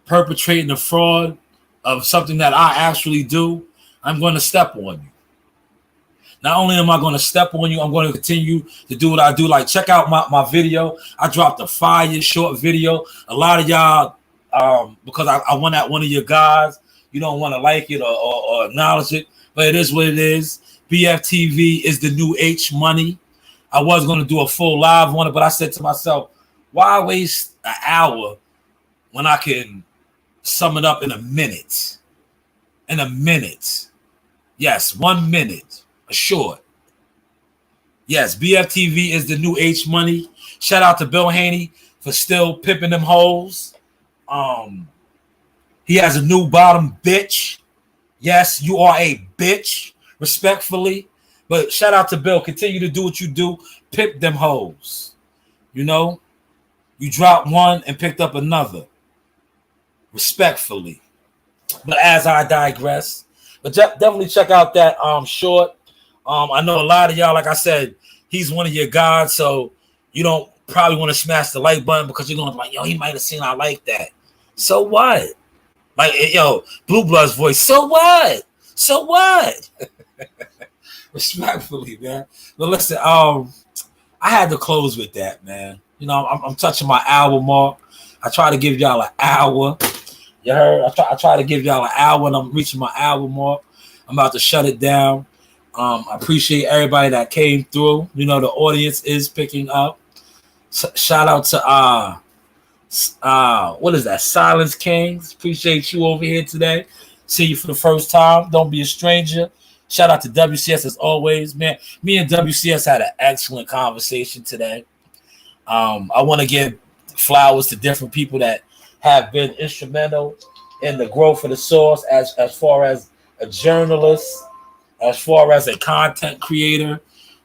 S2: perpetrating a fraud of something that I actually do, I'm going to step on you. Not only am I going to step on you, I'm going to continue to do what I do. Like, check out my video. I dropped a fire short video. A lot of y'all, because I went at one of your guys, you don't want to like it or acknowledge it, but it is what it is. BFTV is the new H money. I was going to do a full live on it, but I said to myself, why waste an hour when I can sum it up in a minute? In a minute. Yes, 1 minute. A short. Yes, BFTV is the new H money. Shout out to Bill Haney for still pimping them hoes. He has a new bottom bitch. Yes, you are a bitch, respectfully. But shout out to Bill. Continue to do what you do. Pimp them hoes. You know? You dropped one and picked up another. Respectfully. But as I digress, but definitely check out that short. I know a lot of y'all, like I said, he's one of your guys, so you don't probably want to smash the like button because you're going to be like, yo, he might have seen I like that. So what? Like, yo, Blue Blood's voice, so what? So what? Respectfully, man. But listen, I had to close with that, man. You know, I'm touching my hour mark. I try to give y'all an hour. You heard? I try to give y'all an hour, and I'm reaching my hour mark. I'm about to shut it down. I appreciate everybody that came through. You know, the audience is picking up. Shout out to what is that? Silence Kings. Appreciate you over here today. See you for the first time. Don't be a stranger. Shout out to WCS as always, man. Me and WCS had an excellent conversation today. I want to give flowers to different people that have been instrumental in the growth of the source as far as a journalist, as far as a content creator.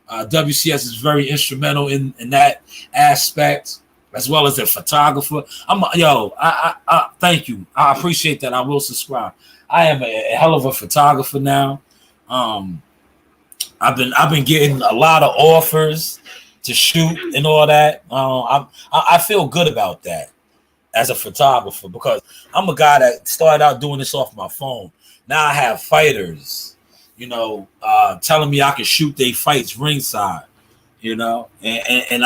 S2: WCS is very instrumental in that aspect, as well as a photographer. I thank you. I appreciate that. I will subscribe. I am a hell of a photographer now. I've been getting a lot of offers to shoot and all that. I feel good about that as a photographer because I'm a guy that started out doing this off my phone. Now I have fighters telling me I could shoot their fights ringside, and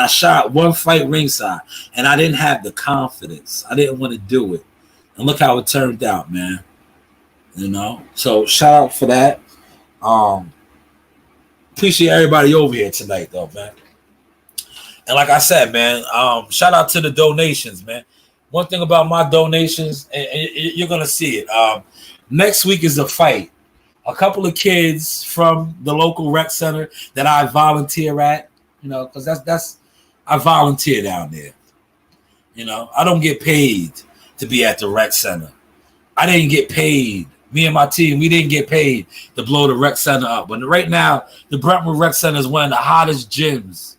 S2: I shot one fight ringside, and I didn't have the confidence. I didn't want to do it, and look how it turned out, man. So shout out for that. Appreciate everybody over here tonight, though, man. And like I said, man, shout out to the donations, man. One thing about my donations, and you're gonna see it. Next week is a fight. A couple of kids from the local rec center that I volunteer at, because that's I volunteer down there. I don't get paid to be at the rec center. I didn't get paid. Me and my team, we didn't get paid to blow the rec center up. But right now, the Brentwood Rec Center is one of the hottest gyms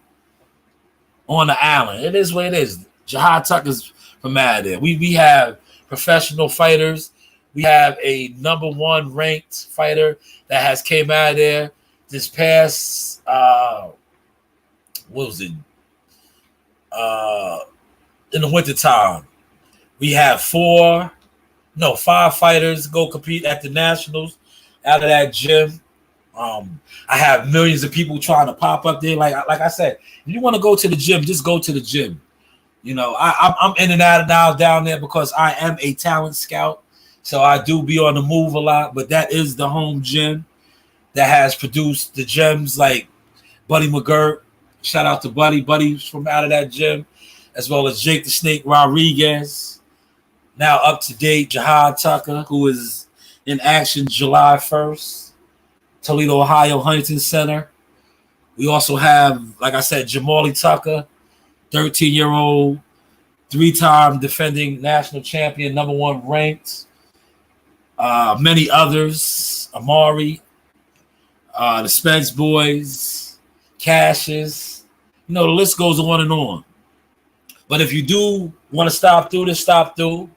S2: on the island. It is what it is. Jihad Tucker's from out there. We have professional fighters. We have a #1 ranked fighter that has came out of there this past what was it? In the wintertime. We have 5 fighters go compete at the Nationals out of that gym. I have millions of people trying to pop up there. Like I said, if you want to go to the gym, just go to the gym. I'm in and out now down there because I am a talent scout. So I do be on the move a lot, but that is the home gym that has produced the gems like Buddy McGirt. Shout out to Buddy. Buddy's from out of that gym, as well as Jake the Snake Rodriguez. Now up to date, Jihad Tucker, who is in action July 1st, Toledo, Ohio, Huntington Center. We also have, like I said, Jamali Tucker, 13-year-old, 3-time defending national champion, #1 ranked. Many others, Amari, the Spence boys, Cassius. The list goes on and on. But if you do want to stop through this, stop through.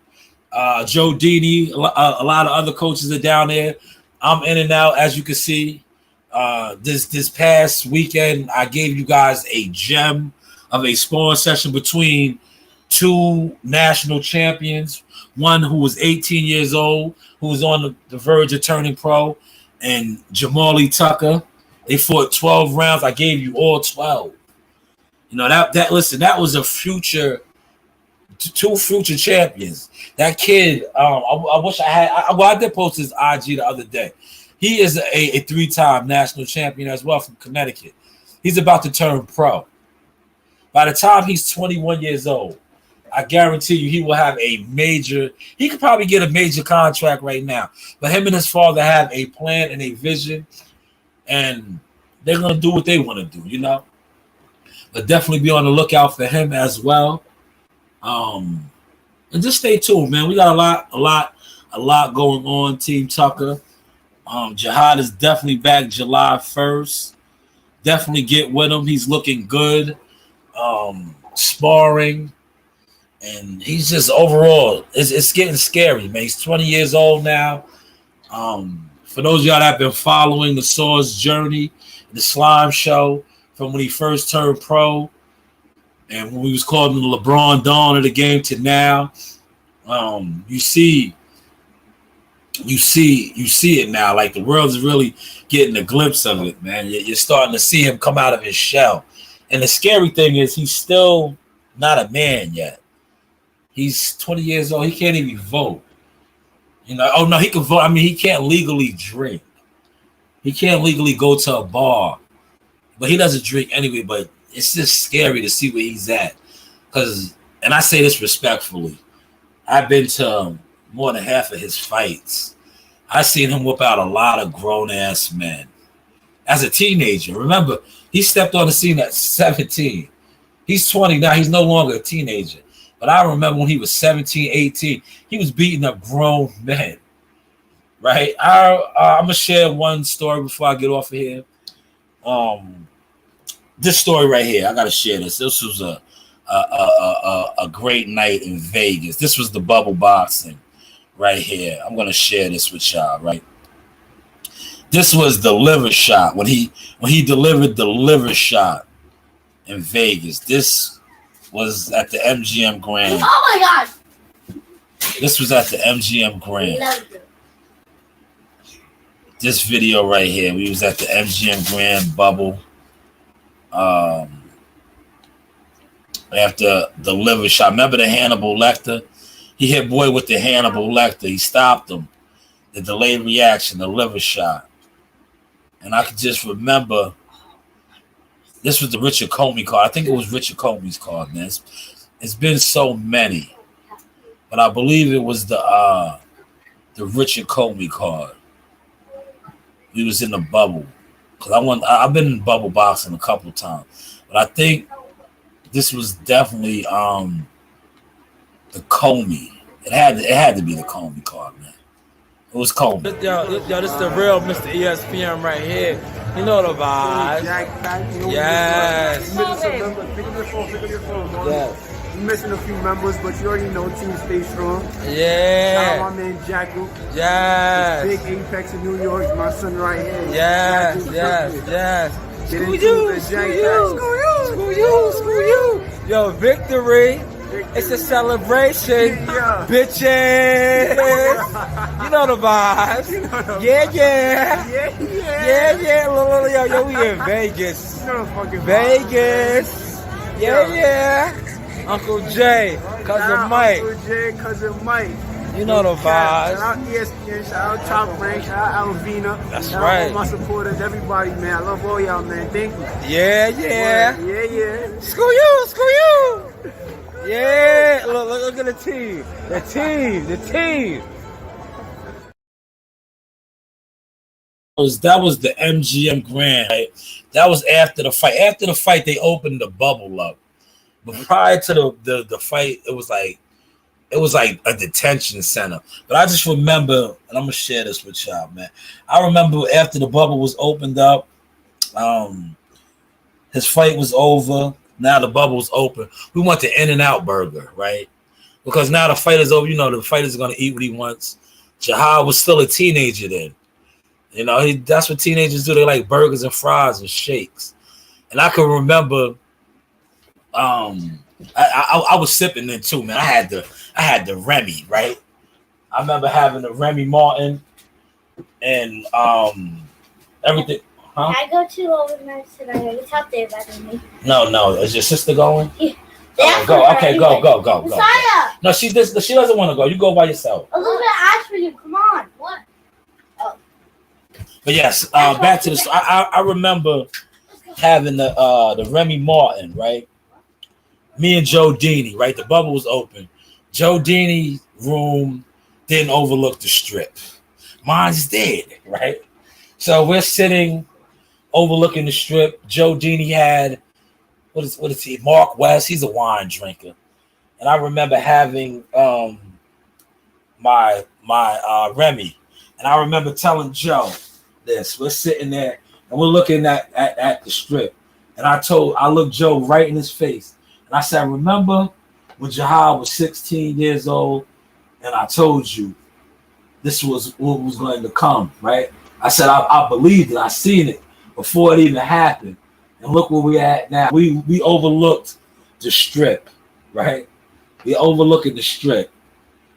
S2: Joe Dini, a lot of other coaches are down there. I'm in and out, as you can see. This past weekend, I gave you guys a gem of a sparring session between 2 national champions. One who was 18 years old, who was on the verge of turning pro, and Jamali Tucker. They fought 12 rounds. I gave you all 12. That was a future. 2 future champions. That kid, I wish I had. I did post his IG the other day. He is a 3-time national champion as well from Connecticut. He's about to turn pro. By the time he's 21 years old, I guarantee you he will have a major. He could probably get a major contract right now. But him and his father have a plan and a vision, and they're gonna do what they want to do. But definitely be on the lookout for him as well. And just stay tuned, man. We got a lot going on, Team Tucker. Jihad is definitely back July 1st. Definitely get with him. He's looking good. Sparring. And he's just overall, it's getting scary, man. He's 20 years old now. For those of y'all that have been following the Source journey, the Slime Show, from when he first turned pro, and when we was calling the LeBron Dawn of the game to now, you see it now. Like the world is really getting a glimpse of it, man. You're starting to see him come out of his shell. And the scary thing is he's still not a man yet. He's 20 years old. He can't even vote. Oh no, he can vote. I mean, he can't legally drink. He can't legally go to a bar. But he doesn't drink anyway, but it's just scary to see where he's at. And I say this respectfully, I've been to more than half of his fights. I've seen him whip out a lot of grown-ass men. As a teenager, remember, he stepped on the scene at 17. He's 20 now. He's no longer a teenager. But I remember when he was 17, 18, he was beating up grown men. Right? I'm going to share one story before I get off of here. This story right here, I got to share this. This was a great night in Vegas. This was the bubble boxing right here. I'm going to share this with y'all, right? This was the liver shot when he delivered the liver shot in Vegas. This was at the MGM Grand.
S1: Oh my God!
S2: This was at the MGM Grand. this video right here. We was at the MGM Grand Bubble. After the liver shot. Remember the Hannibal Lecter? He hit boy with the Hannibal Lecter. He stopped him. The delayed reaction, the liver shot. And I could just remember, this was the Richard Comey card. I think it was Richard Comey's card, man. It's been so many. But I believe it was the Richard Comey card. We was in the bubble. Because I've been in bubble boxing a couple of times. But I think this was definitely the Comey. It had to be the Comey card, man. It was Comey.
S3: Yo, this is the real Mr. ESPN right here. You know the vibes. Yes.
S4: Yes. You're missing a few members, but you already know Team Stay Strong.
S3: Yeah.
S4: Shout out my man Jackal.
S3: Yes.
S4: Big Apex in New York. It's my son right here.
S3: Yes. Screw you. Yo, victory. It's a celebration,
S4: Yeah.
S3: bitches. You know the vibes. Yeah. Yo, we in Vegas.
S4: You know the fucking
S3: Vegas. Yeah. Uncle Jay, cousin Mike.
S4: Uncle Jay, cousin Mike.
S3: You know the
S4: Shout
S3: vibes.
S4: out ESPN, shout out Top Rank, shout out Alvina.
S3: That's
S4: shout
S3: right.
S4: out all my supporters, everybody, man. I love all y'all, man. Thank you.
S3: Yeah.
S4: Yeah.
S3: Screw you. Yeah. Look at the team. The team.
S2: That was the MGM Grand. Right? That was after the fight. After the fight, they opened the bubble up. But prior to the fight, it was like a detention center. But I just remember, and I'm gonna share this with y'all, man. I remember after the bubble was opened up, his fight was over. Now the bubble's open. We went to In-N-Out Burger, right? Because now the fight is over. You know, the fighter's gonna eat what he wants. Jahad was still a teenager then. You know, that's what teenagers do. They like burgers and fries and shakes. And I can remember, I was sipping then too, man. I had the Remy, right? I remember having the Remy Martin and everything. Huh?
S1: I go to overnight tonight. It's out there better than me.
S2: No. Is your sister going?
S1: Yeah.
S2: Go. Okay, go.
S1: Messiah!
S2: No, she doesn't want to go. You go by yourself.
S1: Elizabeth asked for you. Come on. What?
S2: But yes, back to this. I remember having the Remy Martin, right? Me and Joe Dini, right? The bubble was open. Joe Dini's room didn't overlook the strip. Mine's did, right? So we're sitting overlooking the strip. Joe Dini had what is he? Mark West. He's a wine drinker, and I remember having my Remy, and I remember telling Joe this. We're sitting there and we're looking at the strip, and I looked Joe right in his face. And I said, remember when Jahad was 16 years old and I told you this was what was going to come, right? I said, I believed it. I seen it before it even happened. And look where we at now. We overlooked the strip, right? We overlooking the strip.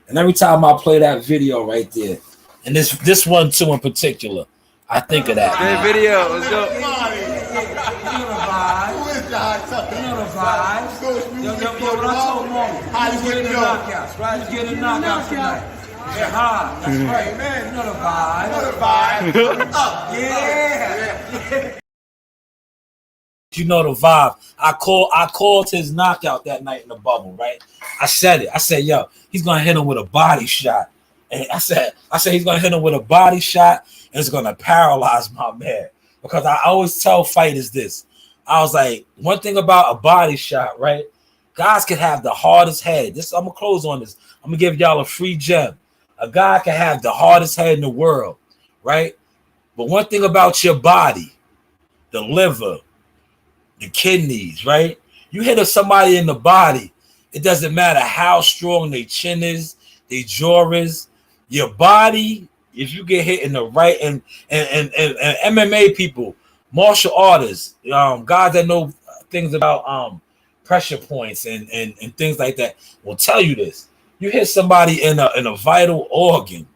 S2: And every time I play that video right there, and this one too in particular, I think of that.
S3: Good video. Let's go. Yo, what I told Mom. He's getting the knockouts, right? He's getting the knockouts tonight. Yeah, hard. That's right, man. You know the vibe. Yeah.
S2: You know the vibe. I called his knockout that night in the bubble, right? I said it. I said, yo, he's gonna hit him with a body shot. And I said he's gonna hit him with a body shot and it's gonna paralyze my man. Because I always tell fighters this. I was like, one thing about a body shot, right? Guys can have the hardest head. I'm gonna close on this. I'm gonna give y'all a free gem. A guy can have the hardest head in the world, right? But one thing about your body, the liver, the kidneys, right? You hit somebody in the body, it doesn't matter how strong their chin is, their jaw is, your body, if you get hit in the right, and MMA people, martial artists, guys that know things about pressure points and things like that will tell you this. You hit somebody in a vital organ,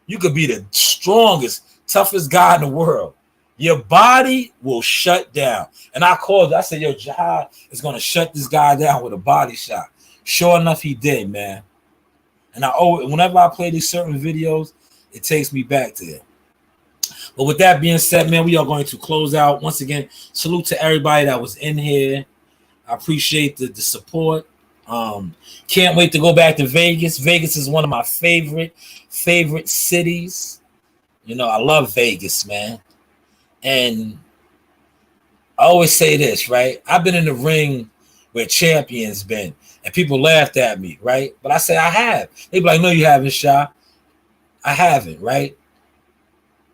S2: you could be the strongest, toughest guy in the world. Your body will shut down. And I called. I said, yo, Jihad is going to shut this guy down with a body shot. Sure enough, he did, man. And whenever I play these certain videos, it takes me back to it. But with that being said, man, we are going to close out. Once again, salute to everybody that was in here. I appreciate the support. Can't wait to go back to Vegas. Vegas is one of my favorite cities. You know, I love Vegas, man. And I always say this, right? I've been in the ring where champions been, and people laughed at me, right? But I say I have. They be like, no, you haven't, Sha. I haven't, right?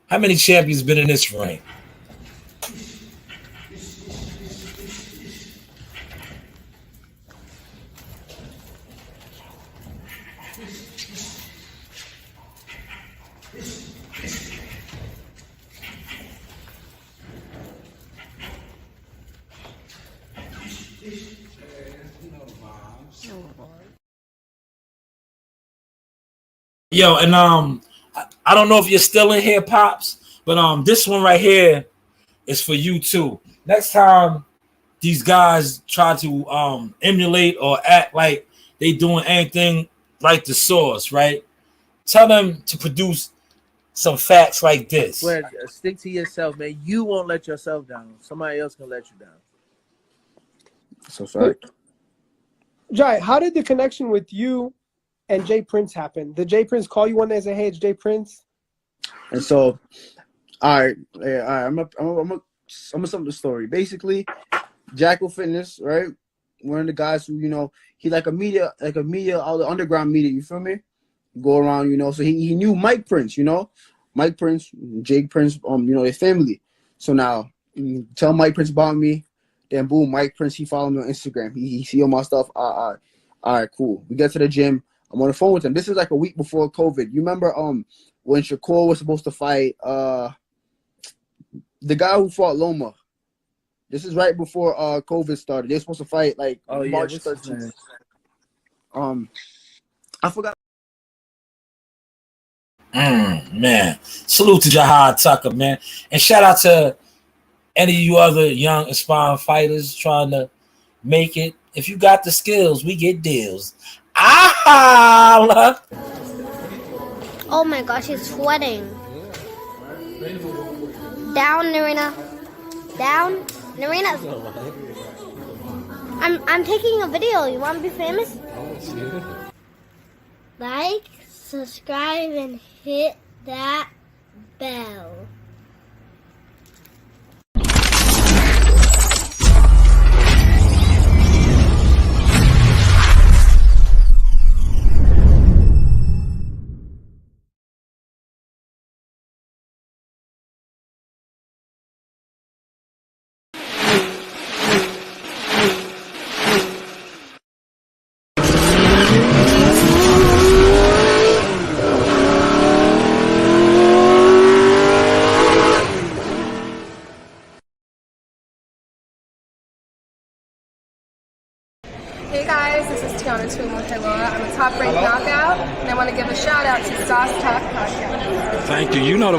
S2: How many champions been in this ring? Yo, and I don't know if you're still in here, Pops, but this one right here is for you too. Next time these guys try to emulate or act like they doing anything like the source, right? Tell them to produce some facts like this.
S5: Well, stick to yourself, man. You won't let yourself down. Somebody else can let you down. So sorry.
S4: Jai, how did the connection with you and Jay Prince happen? Did Jay Prince call you one day and say, hey, it's Jay Prince?
S5: And so, all right, I'm gonna sum up the story. Basically, Jackal Fitness, right? One of the guys who, you know, he like a media, all the underground media, you feel me? Go around, you know. So he knew Mike Prince, you know, Mike Prince, Jake Prince, you know, their family. So now, tell Mike Prince about me. Then boom, Mike Prince, he followed me on Instagram. He see all my stuff. All right, cool. We get to the gym. I'm on the phone with him. This is like a week before COVID. You remember when Shakur was supposed to fight the guy who fought Loma? This is right before COVID started. They're supposed to fight like March 13th. I forgot.
S2: Man, salute to Jihad Tucker, man, and shout out to any of you other young aspiring fighters trying to make it. If you got the skills, we get deals. Ah!
S1: Oh my gosh, he's sweating. Down, Narina. Down, Narina. I'm taking a video. You want to be famous? Like, subscribe, and hit that bell.
S6: Hey guys, this is Tiana Tuimuhelua. I'm a top-ranked knockout, and I want to give a shout out to Sauce Talk Podcast.
S2: Thank you. You know the